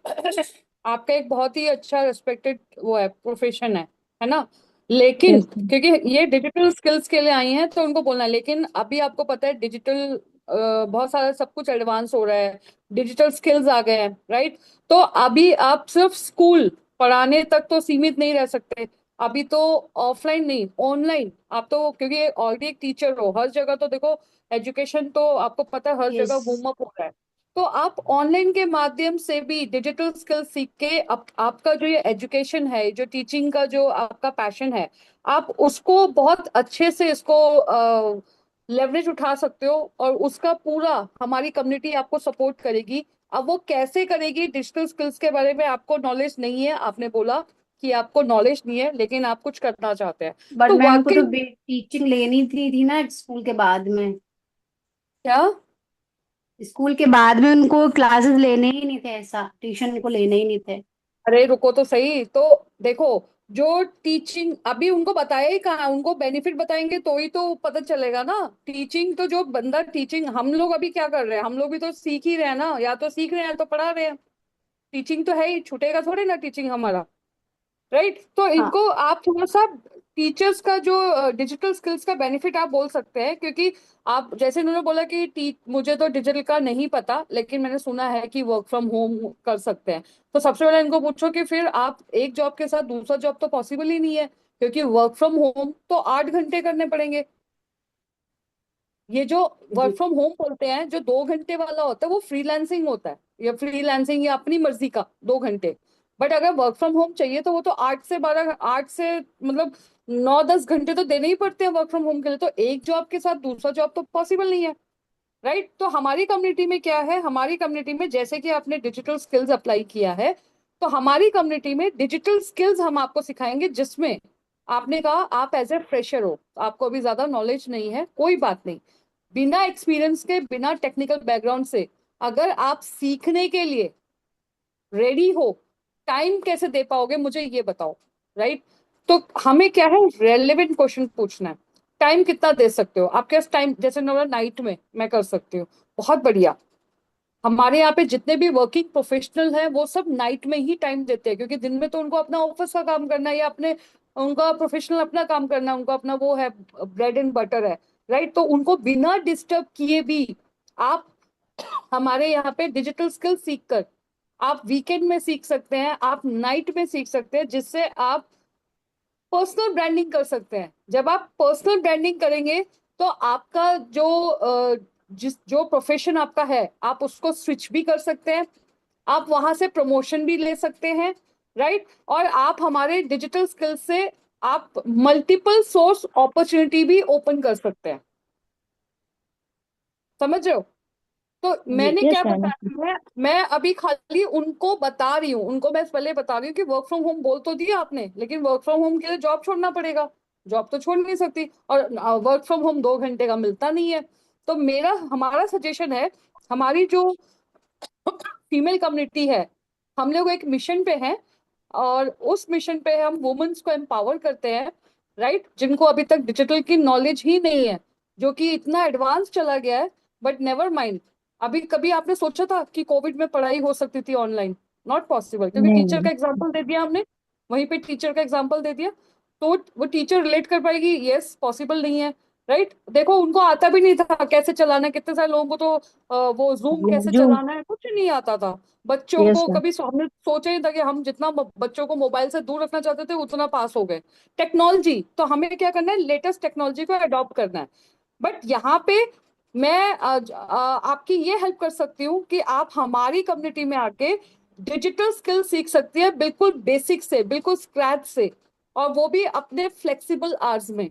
आपका एक बहुत ही अच्छा रिस्पेक्टेड वो है, प्रोफेशन है ना? लेकिन यस मैम। क्योंकि ये डिजिटल स्किल्स के लिए आई हैं तो उनको बोलना है, लेकिन अभी आपको पता है डिजिटल बहुत सारा सब कुछ एडवांस हो रहा है, डिजिटल स्किल्स आ गए हैं, राइट? तो अभी आप सिर्फ स्कूल पढ़ाने तक तो सीमित नहीं रह सकते। अभी तो ऑफलाइन नहीं, ऑनलाइन आप तो, क्योंकि ऑलरेडी एक टीचर हो हर जगह, तो देखो एजुकेशन तो आपको पता है हर यस, जगह बूम अप हो रहा है। तो आप ऑनलाइन के माध्यम से भी डिजिटल स्किल सीख के आपका जो ये एजुकेशन है, जो टीचिंग का जो आपका पैशन है, आप उसको बहुत अच्छे से इसको लेवरेज उठा सकते हो, और उसका पूरा हमारी कम्युनिटी आपको सपोर्ट करेगी। अब वो कैसे करेगी, डिजिटल स्किल्स के बारे में आपको नॉलेज नहीं है, आपने बोला कि आपको नॉलेज नहीं है, लेकिन आप कुछ करना चाहते हैं, बट तो मैम उनको तो वाकई। टीचिंग लेनी थी ना स्कूल के बाद में। क्या? स्कूल के बाद में उनको क्लासेस लेने ही नहीं थे, ऐसा ट्यूशन को लेने ही नहीं थे। अरे रुको तो सही, तो देखो, जो टीचिंग अभी उनको बताया ही कहाँ, उनको बेनिफिट बताएंगे तो ही तो पता चलेगा ना। टीचिंग तो जो बंदा टीचिंग, हम लोग अभी क्या कर रहे हैं, हम लोग भी तो सीख ही रहे हैं ना, या तो सीख रहे हैं तो पढ़ा रहे हैं। टीचिंग तो है ही, छूटेगा थोड़ी ना टीचिंग हमारा। राइट, तो हाँ। इनको आप थोड़ा सा टीचर्स का जो डिजिटल स्किल्स का बेनिफिट आप बोल सकते हैं, क्योंकि आप जैसे उन्होंने बोला कि मुझे तो डिजिटल का नहीं पता, लेकिन मैंने सुना है कि वर्क फ्रॉम होम कर सकते हैं। तो सबसे पहले इनको पूछो कि फिर आप एक जॉब के साथ दूसरा जॉब तो पॉसिबल ही नहीं है, क्योंकि वर्क फ्रॉम होम तो 8 घंटे करने पड़ेंगे। ये जो वर्क जी। फ्रॉम होम बोलते हैं, जो 2 घंटे वाला होता है, वो फ्रीलांसिंग होता है, या फ्रीलांसिंग या अपनी मर्जी का 2 घंटे। बट अगर वर्क फ्रॉम होम चाहिए तो वो तो 8 से 12, 8 से मतलब 9-10 घंटे तो देने ही पड़ते हैं वर्क फ्रॉम होम के लिए, तो एक जॉब के साथ दूसरा जॉब तो पॉसिबल नहीं है। राइट, तो हमारी कम्युनिटी में क्या है, हमारी कम्युनिटी में जैसे कि आपने डिजिटल स्किल्स अप्लाई किया है, तो हमारी कम्युनिटी में डिजिटल स्किल्स हम आपको सिखाएंगे, जिसमें आपने कहा आप एज ए फ्रेशर हो, आपको अभी ज्यादा नॉलेज नहीं है, कोई बात नहीं। बिना एक्सपीरियंस के, बिना टेक्निकल बैकग्राउंड से, अगर आप सीखने के लिए रेडी हो, टाइम कैसे दे पाओगे मुझे ये बताओ। राइट, तो हमें क्या है, रेलेवेंट क्वेश्चन पूछना है। टाइम कितना दे सकते हो, आपके पास टाइम, जैसे नाइट में मैं कर सकती हूँ, बहुत बढ़िया। हमारे यहाँ पे जितने भी वर्किंग प्रोफेशनल हैं वो सब नाइट में ही टाइम देते हैं, क्योंकि दिन में तो उनको अपना ऑफिस का काम करना है, या अपने उनका प्रोफेशनल अपना काम करना है, उनका अपना वो है, ब्रेड एंड बटर है। राइट, तो उनको बिना डिस्टर्ब किए भी आप हमारे यहाँ पे डिजिटल स्किल सीख कर, आप वीकेंड में सीख सकते हैं, आप नाइट में सीख सकते हैं, जिससे आप पर्सनल ब्रांडिंग कर सकते हैं। जब आप पर्सनल ब्रांडिंग करेंगे, तो आपका जो जिस जो प्रोफेशन आपका है, आप उसको स्विच भी कर सकते हैं, आप वहां से प्रमोशन भी ले सकते हैं। राइट, और आप हमारे डिजिटल स्किल्स से आप मल्टीपल सोर्स अपॉर्चुनिटी भी ओपन कर सकते हैं। समझ रहे हो? तो जी मैंने यस क्या मैम। बताया, मैं अभी खाली उनको बता रही हूँ, उनको मैं पहले बता रही हूँ कि वर्क फ्रॉम होम बोल तो दिया आपने, लेकिन वर्क फ्रॉम होम के लिए जॉब छोड़ना पड़ेगा। जॉब तो छोड़ नहीं सकती, और वर्क फ्रॉम होम 2 घंटे का मिलता नहीं है। तो मेरा हमारा सजेशन है, हमारी जो फीमेल कम्युनिटी है, हम लोग एक मिशन पे हैं, और उस मिशन पे हम वुमेन्स को एम्पावर करते हैं। राइट, जिनको अभी तक डिजिटल की नॉलेज ही नहीं है, जो कि इतना एडवांस चला गया है। बट नेवर माइंड, अभी कभी आपने सोचा था कि कोविड में पढ़ाई हो सकती थी ऑनलाइन? नॉट पॉसिबल, क्योंकि टीचर नहीं। का एग्जाम्पल दे दिया हमने, वहीं पे टीचर का एग्जाम्पल दे दिया, तो वो टीचर रिलेट कर पाएगी, यस पॉसिबल नहीं है। राइट, देखो उनको आता भी नहीं था कैसे चलाना है, कितने सारे लोगों को तो वो जूम कैसे जूम। चलाना है कुछ नहीं आता था। बच्चों यस को मैम। कभी हमने सोचा ही था कि हम जितना बच्चों को मोबाइल से दूर रखना चाहते थे, उतना पास हो गए। टेक्नोलॉजी तो हमें क्या करना है, लेटेस्ट टेक्नोलॉजी को अडॉप्ट करना है। बट यहाँ पे मैं आपकी ये हेल्प कर सकती हूँ कि आप हमारी कम्युनिटी में आके डिजिटल स्किल सीख सकती है, बिल्कुल बेसिक से, बिल्कुल स्क्रैच से, और वो भी अपने फ्लेक्सिबल आवर्स में।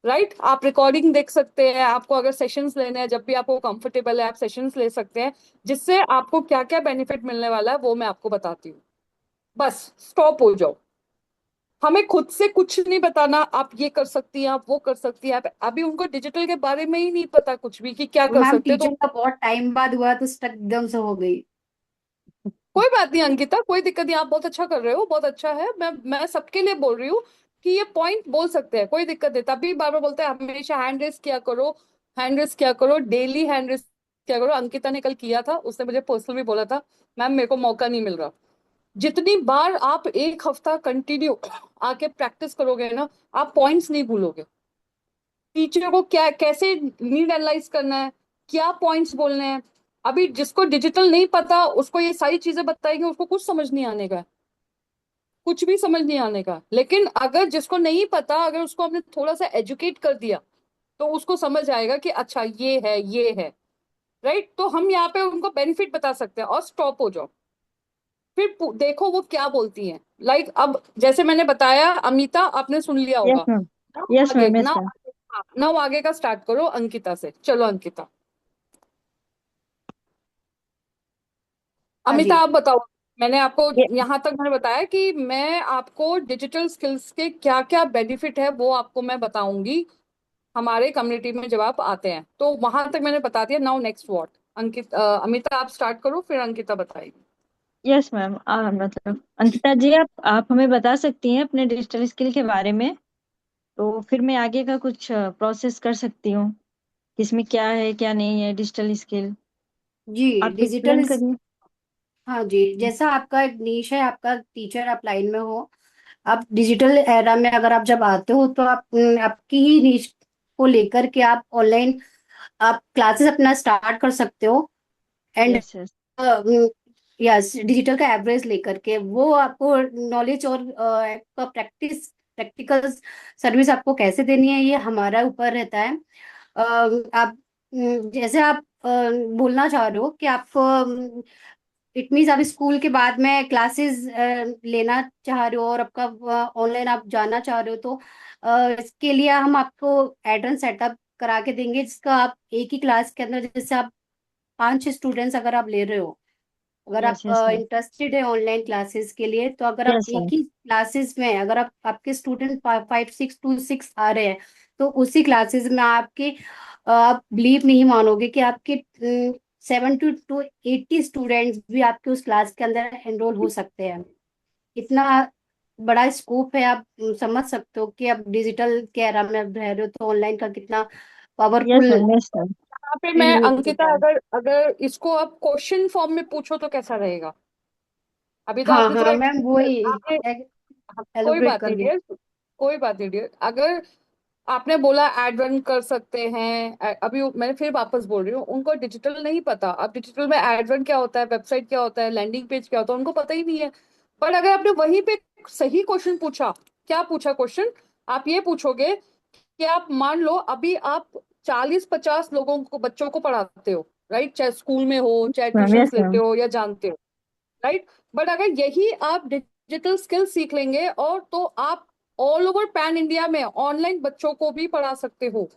राइट, आप रिकॉर्डिंग देख सकते हैं, आपको अगर सेशंस लेने हैं, जब भी आपको कंफर्टेबल है आप सेशंस ले सकते हैं, जिससे आपको क्या क्या बेनिफिट मिलने वाला है वो मैं आपको बताती हूँ। बस स्टॉप हो जाओ, हमें खुद से कुछ नहीं बताना, आप ये कर सकती हैं, आप वो कर सकती हैं। आप अभी उनको डिजिटल के बारे में ही नहीं पता कुछ भी कि क्या तो कर मैम सकते हैं, टीचर तो का बहुत टाइम बाद हुआ तो स्टक एकदम से हो गई। कोई बात नहीं अंकिता, कोई दिक्कत नहीं, आप बहुत अच्छा कर रहे हो, बहुत अच्छा है। मैं सबके लिए बोल रही हूँ कि ये पॉइंट बोल सकते हैं, कोई दिक्कत नहीं। तभी बार बार बोलते हैं हमेशा हैंड रेस किया करो, हैंड रेस किया करो, डेली हैंड रेस किया करो। अंकिता ने कल किया था, उसने मुझे पर्सनल भी बोला था, मैम मेरे को मौका नहीं मिल रहा। जितनी बार आप एक हफ्ता कंटिन्यू आके प्रैक्टिस करोगे ना, आप पॉइंट्स नहीं भूलोगे। टीचर को क्या कैसे नीड एनालाइज करना है, क्या पॉइंट्स बोलने हैं। अभी जिसको डिजिटल नहीं पता उसको ये सारी चीजें बताएंगे, उसको कुछ समझ नहीं आने का, कुछ भी समझ नहीं आने का। लेकिन अगर जिसको नहीं पता, अगर उसको हमने थोड़ा सा एजुकेट कर दिया, तो उसको समझ आएगा कि अच्छा ये है, ये है। राइट? तो हम यहाँ पे उनको बेनिफिट बता सकते हैं और स्टॉप हो जाओ। फिर देखो वो क्या बोलती हैं। लाइक अब जैसे मैंने बताया, अमिता आपने सुन लिया यस होगा। मैम। नाउ यस आगे ma'am. Yes now ma'am. Now आगे का स्टार्ट करो अंकिता से। चलो अंकिता। हाँ अमिता जी। आप बताओ। मैंने आपको ये यहाँ तक मैंने बताया कि मैं आपको डिजिटल स्किल्स के क्या क्या बेनिफिट है वो आपको मैं बताऊंगी हमारे कम्युनिटी में जब आप आते हैं। तो वहां तक मैंने बता दिया। Now next what. अमिता आप स्टार्ट करो, फिर अंकिता बताएगी। Yes ma'am. मतलब अंकिता जी, आप हमें बता सकती हैं अपने डिजिटल स्किल के बारे में, तो फिर मैं आगे का कुछ प्रोसेस कर सकती हूँ कि इसमें क्या है क्या नहीं है डिजिटल स्किल। जी आप डिजिटल। एक्सप्लेन करिए। हाँ जी, जैसा आपका एक नीश है, आपका टीचर आप लाइन में हो, आप डिजिटल एरा में अगर आप जब आते हो तो आप आपकी ही नीश को लेकर के आप ऑनलाइन आप क्लासेस अपना स्टार्ट कर सकते हो। And yes yes. Yes, digital का एवरेज लेकर के वो आपको नॉलेज और आपका प्रैक्टिकल सर्विस आपको कैसे देनी है ये हमारा ऊपर रहता है। आप जैसे आप बोलना चाह रहे हो कि आप इट मीन्स आप स्कूल के बाद में क्लासेस लेना चाह रहे हो और आपका ऑनलाइन आप जाना चाह रहे हो, तो इसके लिए हम आपको एड्रेस सेटअप करा के देंगे, जिसका आप एक ही क्लास के अंदर, जैसे आप 5-6 स्टूडेंट्स अगर आप ले रहे हो, अगर आप यस यस सर। इंटरेस्टेड है ऑनलाइन क्लासेस के लिए, तो अगर आप यस एक सर। ही क्लासेस में अगर आप आपके स्टूडेंट 5, 6 to 6 आ रहे हैं, तो उसी क्लासेस में आपके आप बिलीव नहीं मानोगे कि आपके 70 to 80 स्टूडेंट्स भी आपके उस क्लास के अंदर एनरोल हो सकते हैं। इतना बड़ा स्कोप है। आप समझ सकते हो कि आप डिजिटल के era में अब रह रहे हो, तो ऑनलाइन का कितना yes powerful ma'am. Yes sir. यहाँ पे मैं फील्ड हो अंकिता, चुका है। अगर अगर इसको आप क्वेश्चन फॉर्म में पूछो तो कैसा रहेगा? अभी तो हाँ आपने हाँ चलो मैम, वही आपने, कोई एलोबरेट बात कर नहीं लिया। डियर, कोई बात नहीं डियर। अगर आपने बोला एड रन कर सकते हैं, अभी मैं फिर वापस बोल रही हूँ, उनको डिजिटल नहीं पता। अब डिजिटल में एड रन क्या होता है, वेबसाइट क्या होता है, लैंडिंग पेज क्या होता है, उनको पता ही नहीं है। पर अगर आपने वहीं पे सही क्वेश्चन पूछा, क्या पूछा क्वेश्चन, आप ये पूछोगे कि आप मान लो अभी आप 40-50 लोगों को, बच्चों को पढ़ाते हो, राइट? चाहे स्कूल में हो, चाहे मैम। ट्यूशन यस लेते मैम। हो या जानते हो, राइट? बट अगर यही आप डिजिटल स्किल सीख लेंगे और तो आप ऑल ओवर पैन इंडिया में ऑनलाइन बच्चों को भी पढ़ा सकते हो,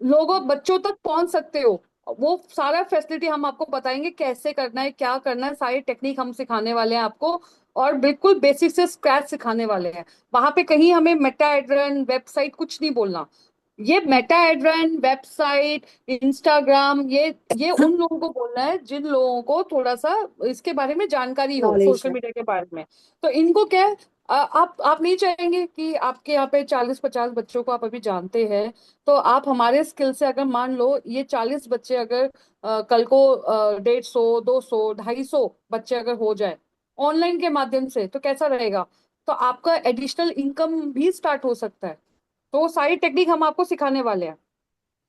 लोगों बच्चों तक पहुंच सकते हो। वो सारा फैसिलिटी हम आपको बताएंगे, कैसे करना है, क्या करना है, सारी टेक्निक हम सिखाने वाले हैं आपको। और बिल्कुल बेसिक से स्क्रैच सिखाने वाले हैं। वहां पे कहीं हमें मेटा एड्रेन वेबसाइट कुछ नहीं बोलना। ये मेटा एड्रेन वेबसाइट, इंस्टाग्राम, ये उन लोगों को बोलना है जिन लोगों को थोड़ा सा इसके बारे में जानकारी हो, नॉलेज सोशल है। मीडिया के बारे में। तो इनको क्या है, आप नहीं चाहेंगे कि आपके यहाँ पे 40-50 बच्चों को आप अभी जानते हैं, तो आप हमारे स्किल से अगर मान लो ये 40 बच्चे अगर कल को 150, 200, 250 बच्चे अगर हो जाए ऑनलाइन के माध्यम से, तो कैसा रहेगा? तो आपका एडिशनल इनकम भी स्टार्ट हो सकता है। तो वो सारी टेक्निक हम आपको सिखाने वाले हैं।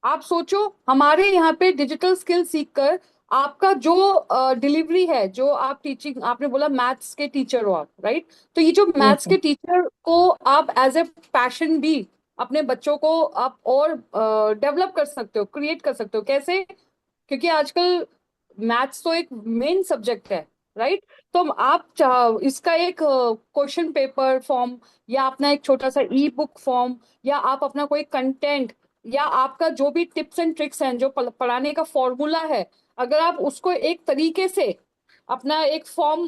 आप सोचो, हमारे यहाँ पे डिजिटल स्किल सीखकर आपका जो डिलीवरी है, जो आप टीचिंग, आपने बोला मैथ्स के टीचर हो आप, राइट? तो ये जो यस मैथ्स के मैम। टीचर को आप एज ए पैशन भी अपने बच्चों को आप और डेवलप कर सकते हो, क्रिएट कर सकते हो। कैसे? क्योंकि आजकल मैथ्स तो एक मेन सब्जेक्ट है, राइट? तो इसका एक क्वेश्चन पेपर फॉर्म, या अपना एक छोटा सा ई बुक फॉर्म, या आप अपना कोई कंटेंट, या आपका जो भी टिप्स एंड ट्रिक्स हैं, जो पढ़ाने का फॉर्मूला है, अगर आप उसको एक तरीके से अपना एक फॉर्म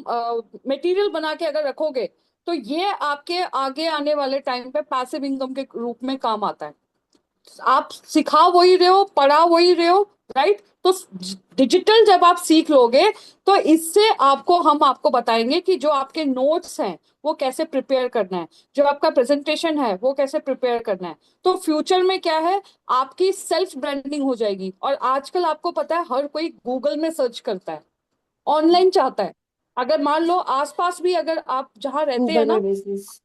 मटेरियल बना के अगर रखोगे, तो ये आपके आगे आने वाले टाइम पे पैसिव इनकम के रूप में काम आता है। आप सिखा वही रहे हो, पढ़ा वही रहे हो, राइट? तो डिजिटल जब आप सीख लोगे, तो इससे आपको हम आपको बताएंगे कि जो आपके नोट्स हैं वो कैसे प्रिपेयर करना है, जो आपका प्रेजेंटेशन है वो कैसे प्रिपेयर करना है। तो फ्यूचर में क्या है, आपकी सेल्फ ब्रांडिंग हो जाएगी। और आजकल आपको पता है हर कोई गूगल में सर्च करता है, ऑनलाइन चाहता है। अगर मान लो आसपास भी अगर आप जहाँ रहते हैं गूगल ना, में बिजनेस।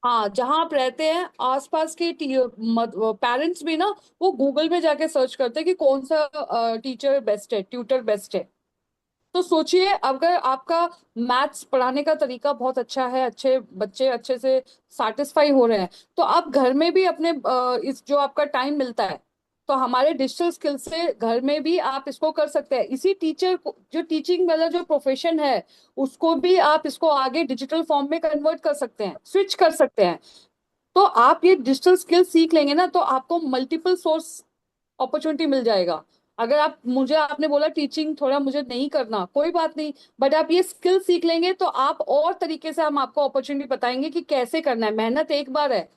हाँ जहां आप रहते हैं आसपास के पेरेंट्स भी ना, वो गूगल में जाके सर्च करते हैं कि कौन सा टीचर बेस्ट है, ट्यूटर बेस्ट है। तो सोचिए, अगर आपका मैथ्स पढ़ाने का तरीका बहुत अच्छा है, अच्छे बच्चे अच्छे से सेटिस्फाई हो रहे हैं, तो आप घर में भी अपने इस जो आपका टाइम मिलता है, तो हमारे डिजिटल स्किल से घर में भी आप इसको कर सकते हैं। इसी टीचर को, जो टीचिंग वाला जो प्रोफेशन है, उसको भी आप इसको आगे डिजिटल फॉर्म में कन्वर्ट कर सकते हैं, स्विच कर सकते हैं। तो आप ये डिजिटल स्किल सीख लेंगे ना, तो आपको मल्टीपल सोर्स अपॉर्चुनिटी मिल जाएगा। अगर आप मुझे, आपने बोला टीचिंग थोड़ा मुझे नहीं करना, कोई बात नहीं, बट आप ये स्किल सीख लेंगे तो आप और तरीके से हम आपको अपॉर्चुनिटी बताएंगे कि कैसे करना है। मेहनत एक बार है,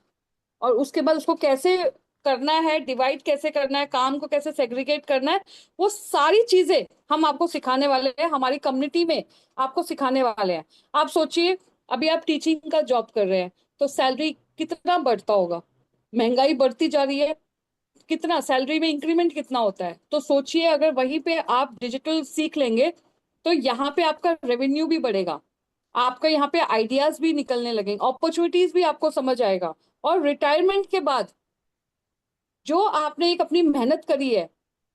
और उसके बाद उसको कैसे करना है, डिवाइड कैसे करना है, काम को कैसे सेग्रीगेट करना है, वो सारी चीजें हम आपको सिखाने वाले हैं, हमारी कम्युनिटी में आपको सिखाने वाले हैं। आप सोचिए, अभी आप टीचिंग का जॉब कर रहे हैं, तो सैलरी कितना बढ़ता होगा, महंगाई बढ़ती जा रही है, कितना सैलरी में इंक्रीमेंट कितना होता है। तो सोचिए, अगर वहीं पे आप डिजिटल सीख लेंगे, तो यहाँ पे आपका रेवेन्यू भी बढ़ेगा, आपका यहाँ पे आइडियाज भी निकलने लगेंगे, अपॉर्चुनिटीज भी आपको समझ आएगा। और रिटायरमेंट के बाद जो आपने एक अपनी मेहनत करी है,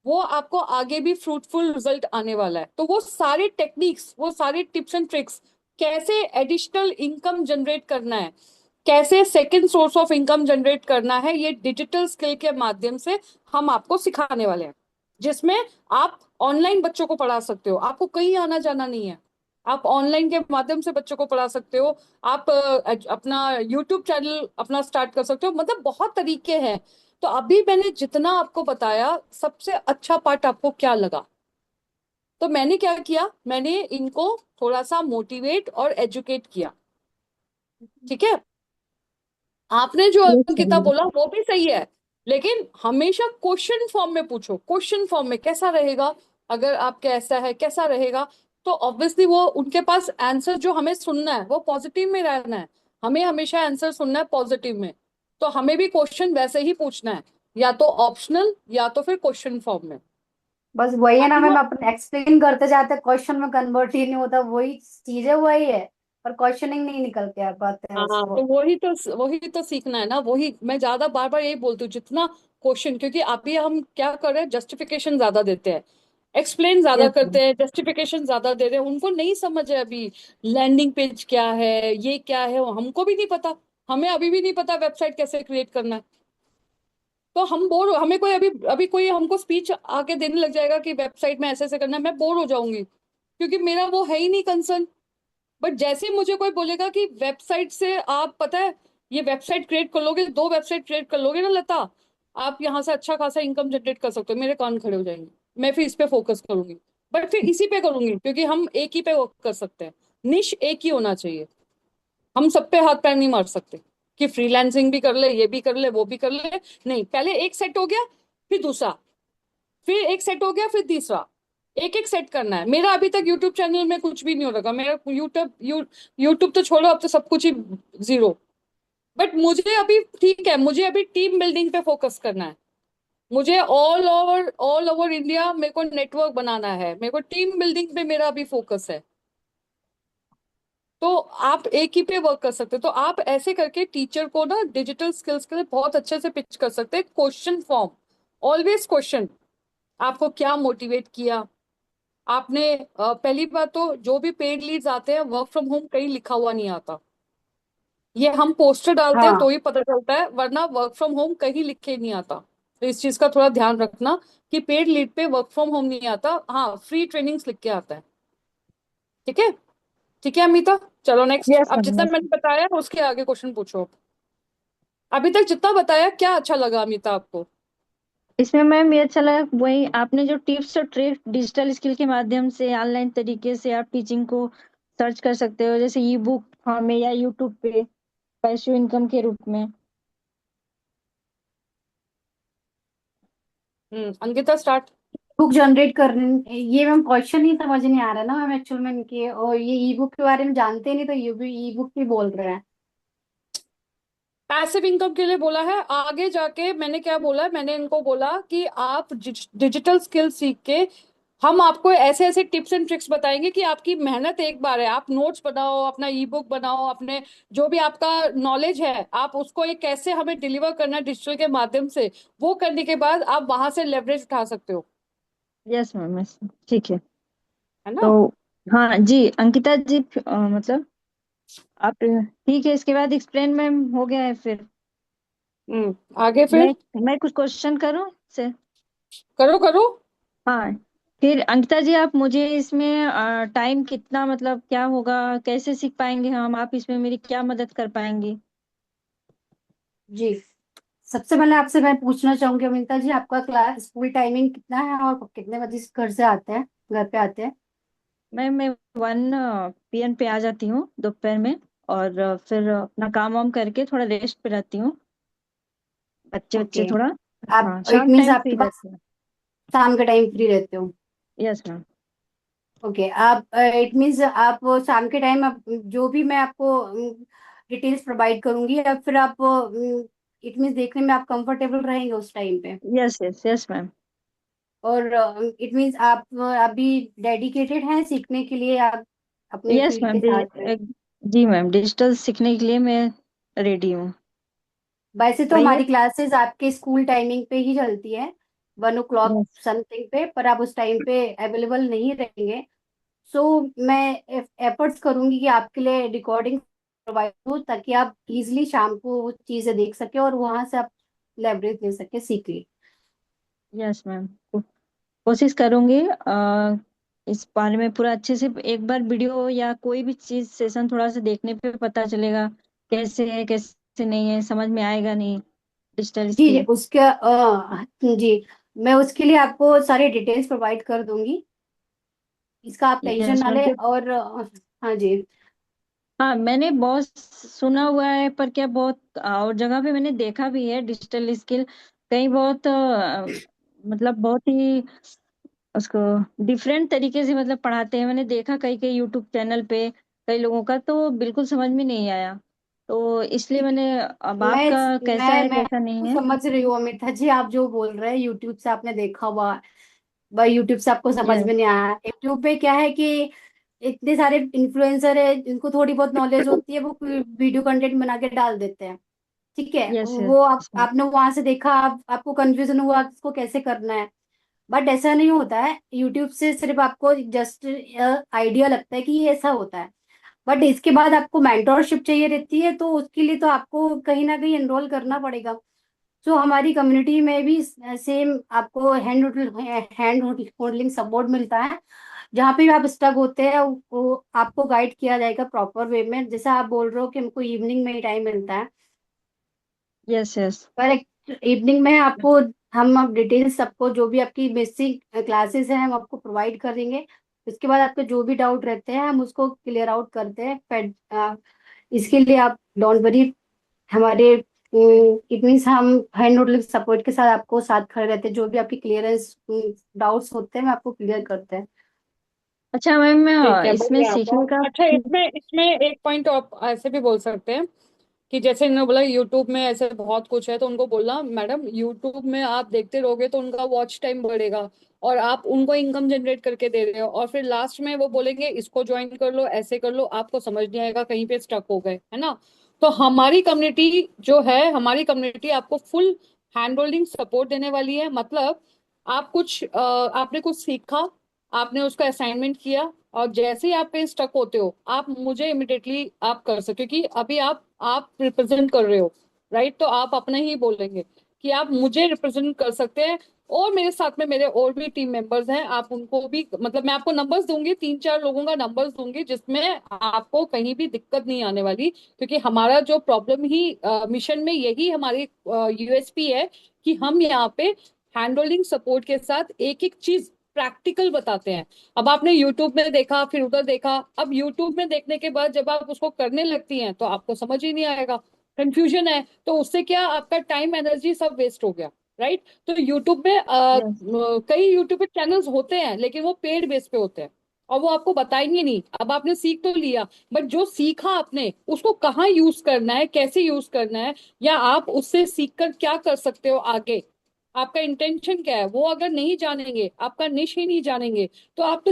वो आपको आगे भी फ्रूटफुल रिजल्ट आने वाला है। तो वो सारे टेक्निक्स, वो सारे टिप्स एंड ट्रिक्स, कैसे एडिशनल इनकम जनरेट करना है, कैसे second source of income generate करना है, ये डिजिटल स्किल के माध्यम से हम आपको सिखाने वाले हैं। जिसमें आप ऑनलाइन बच्चों को पढ़ा सकते हो, आपको कहीं आना जाना नहीं है, आप ऑनलाइन के माध्यम से बच्चों को पढ़ा सकते हो। आप अपना यूट्यूब चैनल अपना स्टार्ट कर सकते हो, मतलब बहुत तरीके हैं। तो अभी मैंने जितना आपको बताया, सबसे अच्छा पार्ट आपको क्या लगा? तो मैंने क्या किया, मैंने इनको थोड़ा सा मोटिवेट और एजुकेट किया, ठीक है। आपने जो यस अंकिता मैम। बोला वो भी सही है, लेकिन हमेशा क्वेश्चन फॉर्म में पूछो। क्वेश्चन फॉर्म में कैसा रहेगा, अगर आपके ऐसा है कैसा रहेगा, तो ऑब्वियसली वो उनके पास आंसर जो हमें सुनना है वो पॉजिटिव में रहना है। हमें हमेशा आंसर सुनना है पॉजिटिव में, तो हमें भी क्वेश्चन वैसे ही पूछना है, या तो ऑप्शनल या तो फिर क्वेश्चन फॉर्म में। बस वही है ना ताकि मैम, वो, अपन एक्सप्लेन करते जाते क्वेश्चन में कन्वर्ट ही नहीं होता, वही चीज है, वही है, पर क्वेश्चनिंग नहीं निकल के आ पाते हैं हाँ, उसको। तो वही तो सीखना है ना। वही मैं ज्यादा बार बार यही बोलती हूँ, जितना क्वेश्चन, क्योंकि अभी हम क्या कर रहे हैं, जस्टिफिकेशन ज्यादा देते हैं, एक्सप्लेन ज्यादा यस मैम। करते हैं, जस्टिफिकेशन ज्यादा दे रहे हैं, उनको नहीं समझ है अभी लैंडिंग पेज क्या है, ये क्या है, वो हमको भी नहीं पता। हमें अभी भी नहीं पता वेबसाइट कैसे क्रिएट करना है। तो हम बोर हो, हमें कोई अभी अभी कोई हमको स्पीच आके देने लग जाएगा कि वेबसाइट में ऐसे ऐसे करना है, मैं बोर हो जाऊंगी, क्योंकि मेरा वो है ही नहीं कंसर्न। बट जैसे ही मुझे कोई बोलेगा कि वेबसाइट से आप, पता है, ये वेबसाइट क्रिएट कर लोगे, 2 वेबसाइट क्रिएट कर लोगे ना लता, आप यहाँ से अच्छा खासा इनकम जनरेट कर सकते हो, मेरे कान खड़े हो जाएंगे। मैं फिर इस पे फोकस करूंगी, बट फिर इसी पे करूंगी, क्योंकि हम एक ही पे वर्क कर सकते हैं। निश एक ही होना चाहिए, हम सब पे हाथ पैर नहीं मार सकते कि फ्रीलांसिंग भी कर ले, ये भी कर ले, वो भी कर ले। नहीं, पहले एक सेट हो गया, फिर दूसरा, फिर एक सेट हो गया, फिर तीसरा, एक एक सेट करना है। मेरा अभी तक यूट्यूब चैनल में कुछ भी नहीं हो रखा, मेरा यूट्यूब तो छोड़ो, अब तो सब कुछ ही जीरो। बट मुझे अभी ठीक है, मुझे अभी टीम बिल्डिंग पे फोकस करना है। मुझे ऑल ओवर इंडिया मेरे को नेटवर्क बनाना है, मेरे को टीम बिल्डिंग पे मेरा अभी फोकस है। तो आप एक ही पे वर्क कर सकते हो। तो आप ऐसे करके टीचर को ना डिजिटल स्किल्स के लिए बहुत अच्छे से पिच कर सकते हैं। क्वेश्चन फॉर्म, ऑलवेज क्वेश्चन, आपको क्या मोटिवेट किया आपने। पहली बात तो जो भी पेड लीड्स आते हैं, वर्क फ्रॉम होम कहीं लिखा हुआ नहीं आता, ये हम पोस्टर डालते हैं तो हाँ, ही पता चलता है, वरना वर्क फ्रॉम होम कहीं लिखे नहीं आता। तो इस चीज का थोड़ा ध्यान रखना कि पेड लीड पे वर्क फ्रॉम होम नहीं आता, हाँ फ्री ट्रेनिंग्स लिख के आता है। ठीक है, ठीक है अमिता, चलो नेक्स्ट। यस अब मैम। जितना यस। मैंने बताया उसके आगे क्वेश्चन पूछो। अभी तक जितना बताया क्या अच्छा लगा अमिता आपको? इसमें मैम ये अच्छा लगा, वही आपने जो टिप्स और ट्रिक डिजिटल स्किल के माध्यम से ऑनलाइन तरीके से आप टीचिंग को सर्च कर सकते हो, जैसे ई बुक फॉर्म में या यूट्यूब पे पैसिव इनकम के रूप में। अंकिता स्टार्ट। बुक जनरेट करने, ये मैम क्वेश्चन ही समझ नहीं आ रहा ना मैम एक्चुअल में इनके, और ये ई बुक के बारे में जानते नहीं, तो ये भी ई बुक भी बोल रहे हैं। पैसिव इनकम के लिए बोला है, आगे जाके मैंने क्या बोला, मैंने इनको बोला कि आप डिजिटल स्किल सीख के हम आपको ऐसे ऐसे टिप्स एंड ट्रिक्स बताएंगे कि आपकी मेहनत एक बार है, आप नोट्स बनाओ, अपना ई बुक बनाओ, अपने जो भी आपका नॉलेज है आप उसको एक कैसे हमें डिलीवर करना है डिजिटल के माध्यम से, वो करने के बाद आप वहां से लेवरेज उठा सकते हो। Yes ma'am. यस। ठीक है। है ना? तो हाँ जी अंकिता जी, मतलब आप ठीक है, इसके बाद एक्सप्लेन मैम हो गया है फिर। आगे फिर। मैं कुछ क्वेश्चन करूँ से? करो करो। हाँ, फिर अंकिता जी आप मुझे इसमें टाइम कितना, मतलब क्या होगा, कैसे सीख पाएंगे हम, आप इसमें मेरी क्या मदद कर पाएंगी? जी, सबसे पहले आपसे मैं पूछना चाहूंगी अमिता जी, आपका क्लास स्कूल टाइमिंग कितना है और कितने बजे घर से आते हैं, घर पे आते हैं? मैं 1 PM पे आ जाती हूँ दोपहर में। और फिर अपना काम वाम करके थोड़ा रेस्ट पे रहती हूँ, बच्चे बच्चे ओके। थोड़ा। आप हाँ, इट शाम मीन्स टाइम फ्री आपके पास रहती हूँ। शाम के टाइम फ्री रहते हो? Yes ma'am. ओके, आप इट मीन्स आप शाम के टाइम आप जो भी मैं आपको डिटेल्स प्रोवाइड करूंगी, या फिर आप इट मीन्स देखने में आप कंफर्टेबल रहेंगे उस टाइम पे? Yes yes yes ma'am. और इट मीन्स आप अभी डेडिकेटेड हैं सीखने के लिए, आप अपने यस फील्ड मैम। के साथ हैं? जी मैम, डिजिटल सीखने के लिए मैं रेडी हूँ। वैसे तो वही है। हमारी क्लासेस आपके स्कूल टाइमिंग पे ही चलती है, 1 o'clock यस समथिंग पे, पर आप उस टाइम पे अवेलेबल नहीं रहेंगे। सो मैं एफर्ट्स करूंगी कि आपके लिए रिकॉर्डिंग प्रोवाइड हो, ताकि आप इजीली शाम को वो चीजें देख सके और वहां से आप लेवरेज ले सके, सीख ली। यस मैम, कोशिश करूंगी। इस बारे में पूरा अच्छे से एक बार वीडियो या कोई भी चीज सेशन थोड़ा सा देखने पे पता चलेगा कैसे है कैसे नहीं है, समझ में आएगा नहीं डिजिटल जी जी, स्किल। उसका जी, मैं उसके लिए आपको सारी डिटेल्स प्रोवाइड कर दूंगी, इसका आप टेंशन यस ना मैम। लें। और हाँ जी। हाँ, मैंने बहुत सुना हुआ है, पर क्या बहुत और जगह पे मैंने देखा भी है डिजिटल स्किल। कहीं बहुत मतलब बहुत ही उसको डिफरेंट तरीके से मतलब पढ़ाते हैं। मैंने देखा कई कई यूट्यूब चैनल पे कई लोगों का, तो बिल्कुल समझ में नहीं आया। तो इसलिए मैंने, अब मैं आपका कैसा है मैं कैसा नहीं है। समझ रही हूँ अमिता जी, आप जो बोल रहे हैं यूट्यूब से आपने देखा हुआ, भाई यूट्यूब से आपको समझ में यस नहीं आया। यूट्यूब पे क्या है कि इतने सारे इन्फ्लुएंसर है जिनको थोड़ी बहुत नॉलेज होती है, वो वीडियो कंटेंट बना के डाल देते हैं। ठीक है, यस वो यस मैम। आपने वहां से देखा, आपको कंफ्यूजन हुआ कि इसको कैसे करना है। बट ऐसा नहीं होता है, यूट्यूब से सिर्फ आपको जस्ट आइडिया लगता है कि ये ऐसा होता है। बट इसके बाद आपको मेंटोरशिप चाहिए रहती है, तो उसके लिए तो आपको कहीं ना कहीं एनरोल करना पड़ेगा। तो हमारी कम्युनिटी में भी सेम आपको हैंड होल्डिंग सपोर्ट मिलता है। जहाँ पे भी आप स्टक होते हैं वो आपको गाइड किया जाएगा प्रॉपर वे में। जैसा आप बोल रहे हो कि हमको इवनिंग में ही टाइम मिलता है, यस यस पर इवनिंग में आपको हम अब डिटेल्स सबको, जो भी आपकी बेसिक क्लासेस हैं हम आपको प्रोवाइड करेंगे। उसके बाद आपके जो भी डाउट रहते हैं हम उसको क्लियर आउट करते हैं। फिर इसके लिए आप डोंट वरी, हमारे इट मीन्स हम हैंड होल्डिंग सपोर्ट के साथ आपको साथ खड़े रहते हैं। जो भी आपकी क्लियरेंस डाउट्स होते हैं, हम आपको क्लियर करते हैं। अच्छा मैम, ठीक है, इसमें बढ़िया, सीखने बहुत का। अच्छा। इसमें इसमें एक पॉइंट आप ऐसे भी बोल सकते हैं कि जैसे इन्होंने बोला यूट्यूब में ऐसे बहुत कुछ है, तो उनको बोलना मैडम यूट्यूब में आप देखते रहोगे तो उनका वॉच टाइम बढ़ेगा, और आप उनको इनकम जनरेट करके दे रहे हो, और फिर लास्ट में वो बोलेंगे इसको ज्वाइन कर लो, ऐसे कर लो, आपको समझ नहीं आएगा, कहीं पे स्टक हो गए, है ना। तो हमारी कम्युनिटी जो है, हमारी कम्युनिटी आपको फुल हैंड होल्डिंग सपोर्ट देने वाली है। मतलब आप कुछ आपने कुछ सीखा, आपने उसका असाइनमेंट किया, और जैसे ही आप पे स्टक होते हो आप मुझे इमिडिएटली आप कर सकते हो, क्योंकि अभी आप रिप्रेजेंट कर रहे हो, राइट। तो आप अपना ही बोलेंगे कि आप मुझे रिप्रेजेंट कर सकते हैं। और मेरे साथ में मेरे और भी टीम मेंबर्स हैं, आप उनको भी, मतलब मैं आपको नंबर्स दूंगी, 3-4 लोगों का नंबर्स दूंगी, जिसमें आपको कहीं भी दिक्कत नहीं आने वाली। क्योंकि हमारा जो प्रॉब्लम ही मिशन में यही हमारी यूएसपी है कि हम यहाँ पे हैंड होल्डिंग सपोर्ट के साथ एक एक चीज प्रैक्टिकल बताते हैं। अब आपने यूट्यूब में देखा, फिर उधर देखा, अब यूट्यूब में देखने के बाद जब आप उसको करने लगती हैं तो आपको समझ ही नहीं आएगा, कंफ्यूजन है, तो उससे क्या आपका टाइम एनर्जी सब वेस्ट हो गया, राइट। तो यूट्यूब में यस कई यूट्यूब पे चैनल्स होते हैं, लेकिन वो पेड बेस पे होते हैं, और वो आपको बताएंगे नहीं। अब आपने सीख तो लिया, बट जो सीखा आपने उसको कहाँ यूज करना है, कैसे यूज करना है, या आप उससे सीख कर क्या कर सकते हो आगे, आपका इंटेंशन क्या है, वो अगर नहीं जानेंगे, आपका निश ही नहीं जानेंगे, तो आप तो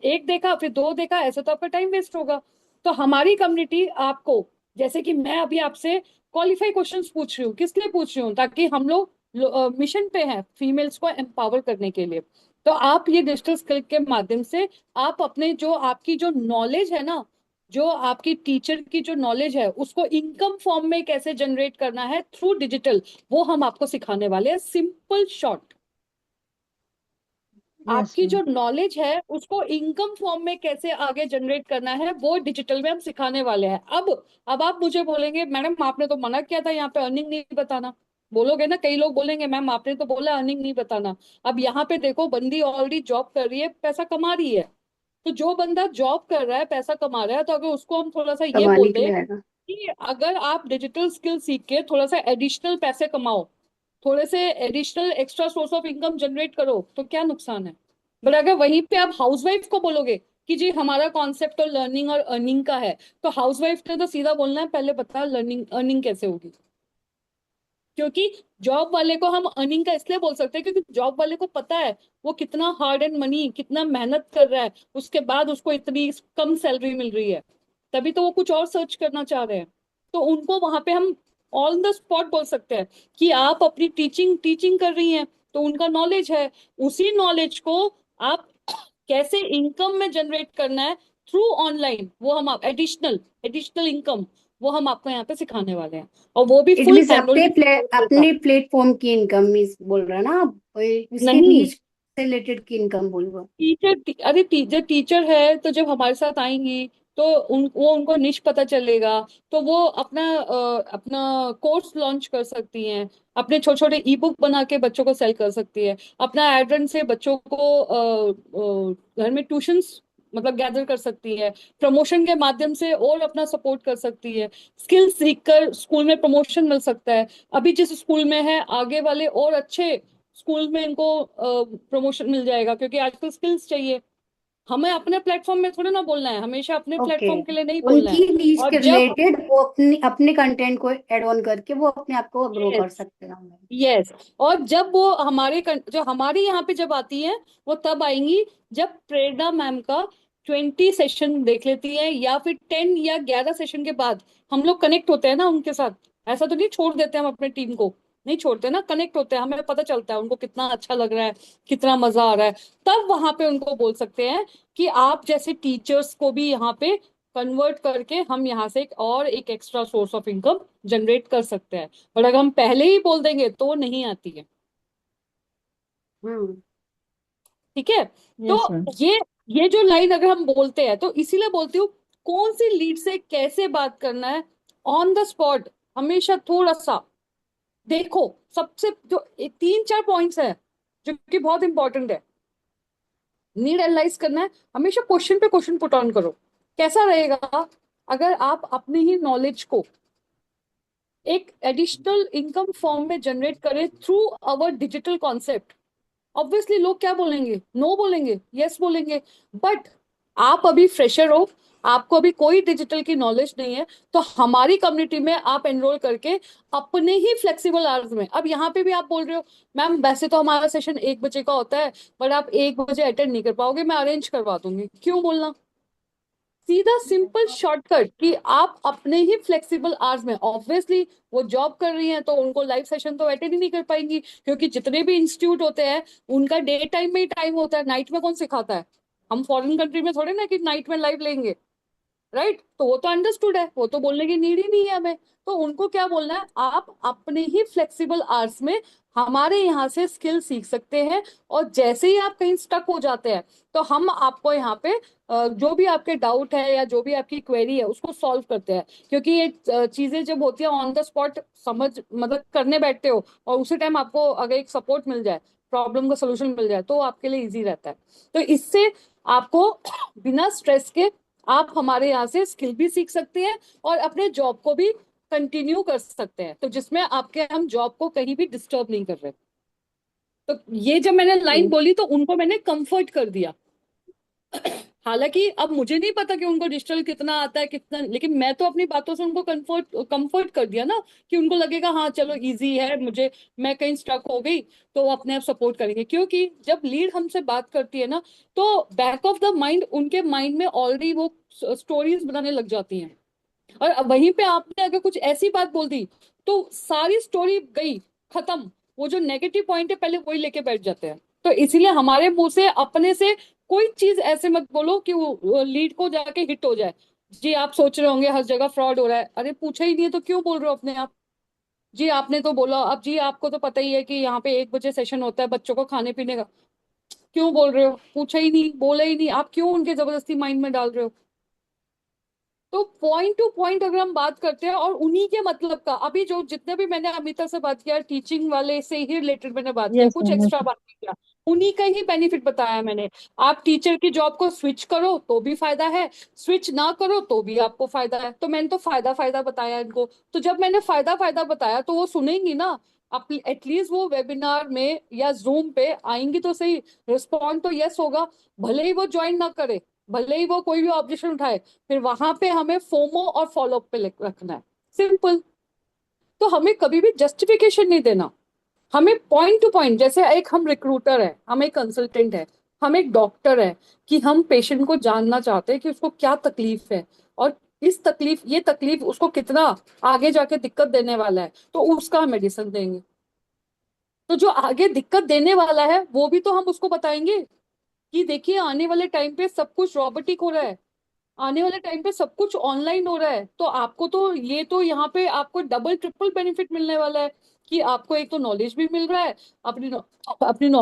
एक देखा फिर दो देखा, ऐसे तो आपका टाइम वेस्ट होगा। तो हमारी कम्युनिटी आपको, जैसे कि मैं अभी आपसे क्वालिफाई क्वेश्चंस पूछ रही हूँ, किस लिए पूछ रही हूँ, ताकि हम लोग मिशन पे हैं फीमेल्स को एम्पावर करने के लिए। तो आप ये डिजिटल स्किल के माध्यम से आप अपने जो आपकी जो नॉलेज है ना, जो आपकी टीचर की जो नॉलेज है, उसको इनकम फॉर्म में कैसे जनरेट करना है थ्रू डिजिटल, वो हम आपको सिखाने वाले हैं, सिंपल शॉर्ट। यस आपकी मैम। जो नॉलेज है उसको इनकम फॉर्म में कैसे आगे जनरेट करना है वो डिजिटल में हम सिखाने वाले हैं। अब आप मुझे बोलेंगे मैडम आपने तो मना किया था यहाँ पे अर्निंग नहीं बताना, बोलोगे ना, कई लोग बोलेंगे मैम आपने तो बोला अर्निंग नहीं बताना। अब यहाँ पे देखो बंदी ऑलरेडी जॉब कर रही है, पैसा कमा रही है। तो जो बंदा जॉब कर रहा है पैसा कमा रहा है, तो अगर उसको हम थोड़ा सा ये कमाने बोल के दें लिए आएगा। कि अगर आप डिजिटल स्किल सीख के थोड़ा सा एडिशनल पैसे कमाओ, थोड़े से additional extra source of income generate करो, तो क्या नुकसान है। बट अगर वहीं पे आप हाउसवाइफ को बोलोगे कि जी हमारा कॉन्सेप्ट तो लर्निंग और अर्निंग का है, तो हाउसवाइफ ने तो सीधा बोलना है पहले बता लर्निंग अर्निंग कैसे होगी। क्योंकि जॉब वाले को हम अर्निंग का इसलिए बोल सकते हैं क्योंकि जॉब वाले को पता है वो कितना हार्ड एंड मनी कितना मेहनत कर रहा है, उसके बाद उसको इतनी कम सैलरी मिल रही है, तभी तो वो कुछ और सर्च करना चाह रहे हैं। तो उनको वहां पे हम ऑन द स्पॉट बोल सकते हैं कि आप अपनी टीचिंग टीचिंग कर रही हैं, तो उनका नॉलेज है, उसी नॉलेज को आप कैसे इनकम में जनरेट करना है थ्रू ऑनलाइन, वो हम आप एडिशनल एडिशनल इनकम वो हम आपको यहाँ पे सिखाने वाले हैं। और वो भी इट फुल मीन्स एनुअल अपने प्लेटफॉर्म की इनकम मीन्स बोल रहे हैं ना आप, इसकी नहीं। नहीं से रिलेटेड की इनकम बोल रहे हो? अरे टीचर टीचर है तो जब हमारे साथ आएंगी तो वो उनको निश पता चलेगा, तो वो अपना कोर्स लॉन्च कर सकती हैं, अपने छोटे छोटे ई बुक बना के बच्चों को सेल कर सकती है, अपना एड्रेन से बच्चों को घर में ट्यूशंस मतलब गैदर कर सकती है, प्रमोशन के माध्यम से और अपना सपोर्ट कर सकती है, स्किल सीख कर स्कूल में प्रमोशन मिल सकता है, अभी जिस स्कूल में है आगे वाले और अच्छे स्कूल में इनको प्रमोशन मिल जाएगा, क्योंकि आजकल स्किल्स चाहिए। हमें अपने प्लेटफॉर्म में थोड़ी ना बोलना है, हमेशा अपने ओके, प्लेटफॉर्म के लिए नहीं बोलना है। उनकी नीश और के जब रिलेटेड वो अपने अपने कंटेंट को ऐड ऑन करके वो अपने आप को ग्रो कर यस सकते हैं। यस, और जब वो जो हमारे यहाँ पे जब आती है वो तब आएंगी जब प्रेरणा मैम का 20 सेशन देख लेती है, या फिर 10 या 11 सेशन के बाद हम लोग कनेक्ट होते हैं ना उनके साथ। ऐसा तो नहीं छोड़ देते हम अपने टीम को, नहीं छोड़ते ना, कनेक्ट होते हैं, हमें पता चलता है उनको कितना अच्छा लग रहा है, कितना मजा आ रहा है। तब वहां पे उनको बोल सकते हैं कि आप जैसे टीचर्स को भी यहाँ पे कन्वर्ट करके हम यहाँ से एक extra source of income generate कर सकते हैं। और अगर हम पहले ही बोल देंगे तो वो नहीं आती है। हम्म। ठीक है। तो यस मैम। ये जो लाइन अगर हम बोलते हैं तो इसीलिए बोलती हूँ कौन सी लीड से कैसे बात करना है ऑन द स्पॉट, हमेशा थोड़ा सा देखो। सबसे जो 3-4 पॉइंट्स है जो कि बहुत इंपॉर्टेंट है, नीड एनालाइज करना है, हमेशा क्वेश्चन पे क्वेश्चन पुट ऑन करो। कैसा रहेगा अगर आप अपने ही नॉलेज को एक एडिशनल इनकम फॉर्म में जनरेट करें through our digital concept. Obviously लोग क्या बोलेंगे, नो बोलेंगे, यस बोलेंगे। बट आप अभी फ्रेशर हो, आपको अभी कोई डिजिटल की नॉलेज नहीं है, तो हमारी कम्युनिटी में आप एनरोल करके अपने ही फ्लेक्सिबल आवर्स में, अब यहाँ पे भी आप बोल रहे हो मैम वैसे तो हमारा सेशन 1 बजे का होता है, बट आप 1 बजे अटेंड नहीं कर पाओगे, मैं अरेंज करवा दूंगी, क्यों बोलना। सीधा सिंपल शॉर्टकट कि आप अपने ही फ्लेक्सिबल आवर्स में, ऑब्वियसली वो जॉब कर रही हैं तो उनको लाइव सेशन तो अटेंड ही नहीं कर पाएंगी, क्योंकि जितने भी इंस्टीट्यूट होते हैं उनका डे टाइम में ही टाइम होता है, नाइट में कौन सिखाता है। हम फॉरेन कंट्री में थोड़े ना कि नाइट में लाइव लेंगे, राइट। तो वो तो अंडरस्टूड है, वो तो बोलने की नीड ही नहीं है हमें। तो उनको क्या बोलना है, आप अपने ही फ्लेक्सिबल आवर्स में हमारे यहाँ से स्किल सीख सकते हैं, और जैसे ही आप कहीं स्टक हो जाते हैं तो हम आपको यहाँ पे जो भी आपके डाउट है या जो भी आपकी क्वेरी है उसको सॉल्व करते हैं। क्योंकि ये चीजें जब होती है ऑन द स्पॉट समझ मतलब करने बैठते हो और उसी टाइम आपको अगर एक सपोर्ट मिल जाए, प्रॉब्लम का सोल्यूशन मिल जाए, तो आपके लिए इजी रहता है। तो इससे आपको बिना स्ट्रेस के आप हमारे यहाँ से स्किल भी सीख सकते हैं और अपने जॉब को भी कंटिन्यू कर सकते हैं, तो जिसमें आपके हम जॉब को कहीं भी डिस्टर्ब नहीं कर रहे। तो ये जब मैंने लाइन बोली तो उनको मैंने कंफर्ट कर दिया। हालांकि अब मुझे नहीं पता कि उनको डिजिटल कितना आता है कितना, लेकिन मैं तो अपनी बातों से उनको कंफर्ट कर दिया ना, कि उनको लगेगा हाँ चलो इजी है, मुझे मैं कहीं स्टक हो गई तो वो अपने आप सपोर्ट करेंगे। क्योंकि जब लीड हमसे बात करती है ना, तो बैक ऑफ द माइंड उनके माइंड में ऑलरेडी वो स्टोरीज बनाने लग जाती हैं। और अब वहीं पे आपने अगर कुछ ऐसी बात बोल दी तो सारी स्टोरी गई, खत्म। वो जो नेगेटिव पॉइंट है पहले वही लेके बैठ जाते हैं। तो इसीलिए हमारे मुंह से अपने से कोई चीज ऐसे मत बोलो कि वो लीड को जाके हिट हो जाए। जी आप सोच रहे होंगे हर जगह फ्रॉड हो रहा है, अरे पूछा ही नहीं है तो क्यों बोल रहे हो अपने आप। जी आपने तो बोला, अब जी आपको तो पता ही है कि यहाँ पे 1 बजे सेशन होता है बच्चों को खाने पीने का। क्यों बोल रहे हो, पूछा ही नहीं, बोला ही नहीं, आप क्यों उनके जबरदस्ती माइंड में डाल रहे हो? तो पॉइंट टू पॉइंट अगर हम बात करते हैं और उन्हीं के मतलब का, अभी जो जितने भी मैंने अमिता से बात किया, टीचिंग वाले से ही रिलेटेड मैंने बात किया, यस कुछ मैम, यस एक्स्ट्रा बात नहीं किया, उन्हीं का ही बेनिफिट बताया मैंने। आप टीचर की जॉब को स्विच करो तो भी फायदा है, स्विच ना करो तो भी आपको फायदा है। तो मैंने तो फायदा फायदा बताया इनको। तो जब मैंने फायदा फायदा बताया तो वो सुनेंगी ना, आप एटलीस्ट वो वेबिनार में या जूम पे आएंगी तो सही, रिस्पॉन्ड तो यस होगा। भले ही वो ज्वाइन ना करे, भले ही वो कोई भी ऑब्जेक्शन उठाए, फिर वहां पे हमें फोमो और फॉलोअप पे रखना है, सिंपल। तो हमें कभी भी जस्टिफिकेशन नहीं देना, हमें पॉइंट टू पॉइंट, जैसे एक हम रिक्रूटर है, हम एक कंसल्टेंट है, हम एक डॉक्टर है, कि हम पेशेंट को जानना चाहते हैं कि उसको क्या तकलीफ है, और इस तकलीफ, ये तकलीफ उसको कितना आगे जाके दिक्कत देने वाला है, तो उसका हम मेडिसिन देंगे। तो जो आगे दिक्कत देने वाला है वो भी तो हम उसको बताएंगे कि देखिए आने वाले टाइम पे सब कुछ रोबोटिक हो रहा है, आने वाले टाइम पे सब कुछ ऑनलाइन हो रहा है, तो आपको तो ये तो यहाँ पे आपको डबल ट्रिपल बेनिफिट मिलने वाला है, कि आपको एक तो नॉलेज भी मिल रहा है, अपनी अपनी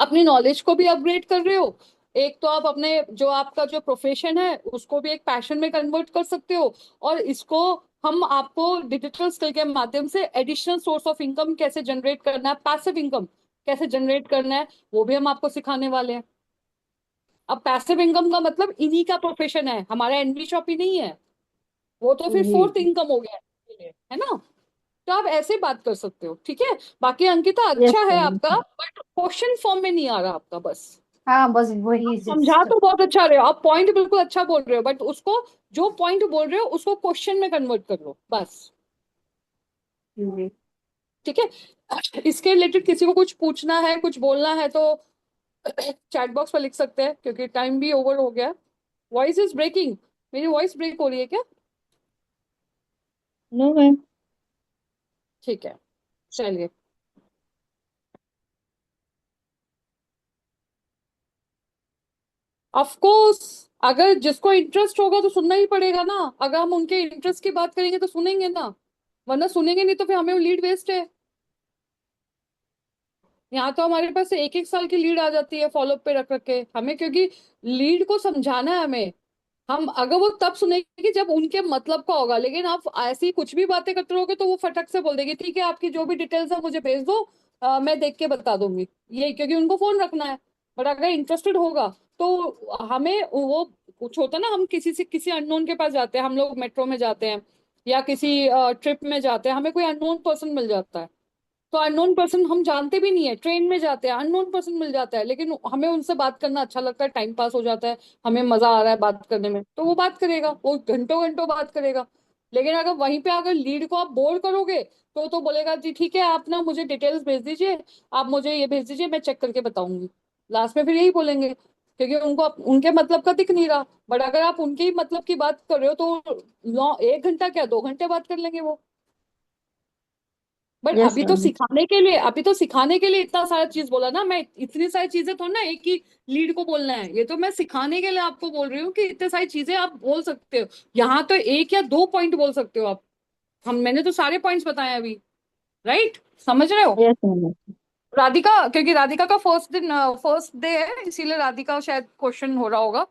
अपनी नॉलेज को भी अपग्रेड कर रहे हो, एक तो आप अपने जो आपका जो प्रोफेशन है उसको भी एक पैशन में कन्वर्ट कर सकते हो, और इसको हम आपको डिजिटल स्किल के माध्यम से एडिशनल सोर्स ऑफ इनकम कैसे जनरेट करना है, पैसिव इनकम कैसे जनरेट करना है, वो भी हम आपको सिखाने वाले हैं। अब पैसिव इनकम का मतलब इन्हीं का प्रोफेशन है, हमारा एनवी शॉप ही नहीं है, वो तो फिर जी फोर्थ इनकम हो गया आपके लिए, है ना? तो आप ऐसे बात कर सकते हो, ठीक है। बाकी अंकिता यस अच्छा है मैम। आपका, बट क्वेश्चन फॉर्म में नहीं आ रहा आपका बस। हाँ बस आप वही समझा जिस तो बहुत अच्छा रहे हो, आप पॉइंट बिल्कुल अच्छा बोल रहे हो, बट उसको, जो पॉइंट बोल रहे हो उसको क्वेश्चन में कन्वर्ट कर लो बस, जी। ठीक है। इसके रिलेटेड किसी को कुछ पूछना है, कुछ बोलना है तो चैट बॉक्स पर लिख सकते हैं, क्योंकि टाइम भी ओवर हो गया। वॉइस इज ब्रेकिंग, मेरी वॉइस ब्रेक हो रही है क्या? No ma'am. ठीक है, चलिए। ऑफ कोर्स, अगर जिसको इंटरेस्ट होगा तो सुनना ही पड़ेगा ना, अगर हम उनके इंटरेस्ट की बात करेंगे तो सुनेंगे ना, वरना सुनेंगे नहीं तो फिर हमें लीड वेस्ट है। यहाँ तो हमारे पास एक एक साल की लीड आ जाती है फॉलोअप पे रख रख के हमें, क्योंकि लीड को समझाना है हमें। हम अगर वो तब सुनेगी जब उनके मतलब का होगा, लेकिन आप ऐसी कुछ भी बातें करते रहोगे तो वो फटक से बोल देगी ठीक है आपकी जो भी डिटेल्स है मुझे भेज दो, मैं देख के बता दूंगी, ये क्योंकि उनको फोन रखना है। बट अगर इंटरेस्टेड होगा तो हमें वो, कुछ होता है ना, हम किसी से किसी अननोन के पास जाते हैं, हम लोग मेट्रो में जाते हैं या किसी ट्रिप में जाते हैं, हमें कोई अननोन पर्सन मिल जाता है, तो अननोन पर्सन हम जानते भी नहीं है, ट्रेन में जाते हैं अननोन पर्सन मिल जाता है, लेकिन हमें उनसे बात करना अच्छा लगता है, टाइम पास हो जाता है, हमें मजा आ रहा है बात करने में, तो वो बात करेगा, वो घंटों घंटों बात करेगा। लेकिन अगर वहीं पे अगर लीड को आप बोर करोगे तो बोलेगा जी ठीक है आप ना मुझे डिटेल्स भेज दीजिए, आप मुझे ये भेज दीजिए मैं चेक करके बताऊंगी, लास्ट में फिर यही बोलेंगे, क्योंकि उनको उनके मतलब का दिख नहीं रहा। बट अगर आप उनके ही मतलब की बात कर रहे हो तो 1 घंटा क्या 2 घंटे बात कर लेंगे वो। बट यस अभी तो मैम। सिखाने के लिए, अभी तो सिखाने के लिए इतना सारा चीज बोला ना मैं, इतनी सारी चीजें थोड़ा ना एक ही लीड को बोलना है, ये तो मैं सिखाने के लिए आपको बोल रही हूँ कि इतनी सारी चीजें आप बोल सकते हो, यहाँ तो एक या दो पॉइंट बोल सकते हो आप, हम मैंने तो सारे पॉइंट्स बताए अभी, राइट? समझ रहे हो? Yes ma'am. राधिका, क्योंकि राधिका का फर्स्ट डे है इसीलिए राधिका शायद क्वेश्चन हो रहा होगा।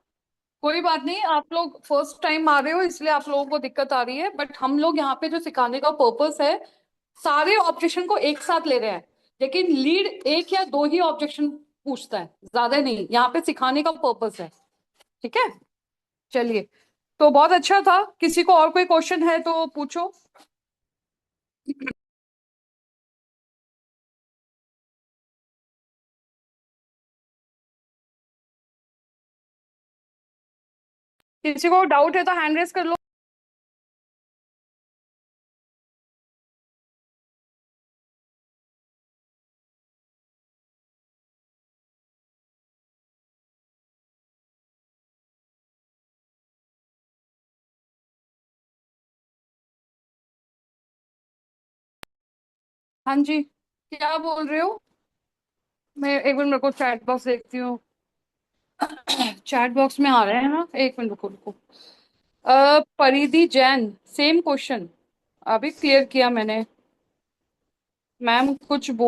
कोई बात नहीं, आप लोग फर्स्ट टाइम आ रहे हो इसलिए आप लोगों को दिक्कत आ रही है, बट हम लोग यहाँ पे जो सिखाने का पर्पस है, सारे ऑब्जेक्शन को एक साथ ले रहे हैं, लेकिन लीड एक या दो ही ऑब्जेक्शन पूछता है, ज्यादा नहीं, यहाँ पे सिखाने का पर्पस है, ठीक है। चलिए, तो बहुत अच्छा था, किसी को और कोई क्वेश्चन है तो पूछो। किसी को डाउट है तो हैंड रेस कर लो। हाँ जी, क्या बोल रहे हो? मैं एक मिनट, मेरे को चैट बॉक्स देखती हूँ, चैट बॉक्स में आ रहे हैं ना, एक मिनट रुको रुको। परिधि जैन, सेम क्वेश्चन अभी क्लियर किया मैंने, मैम कुछ बोल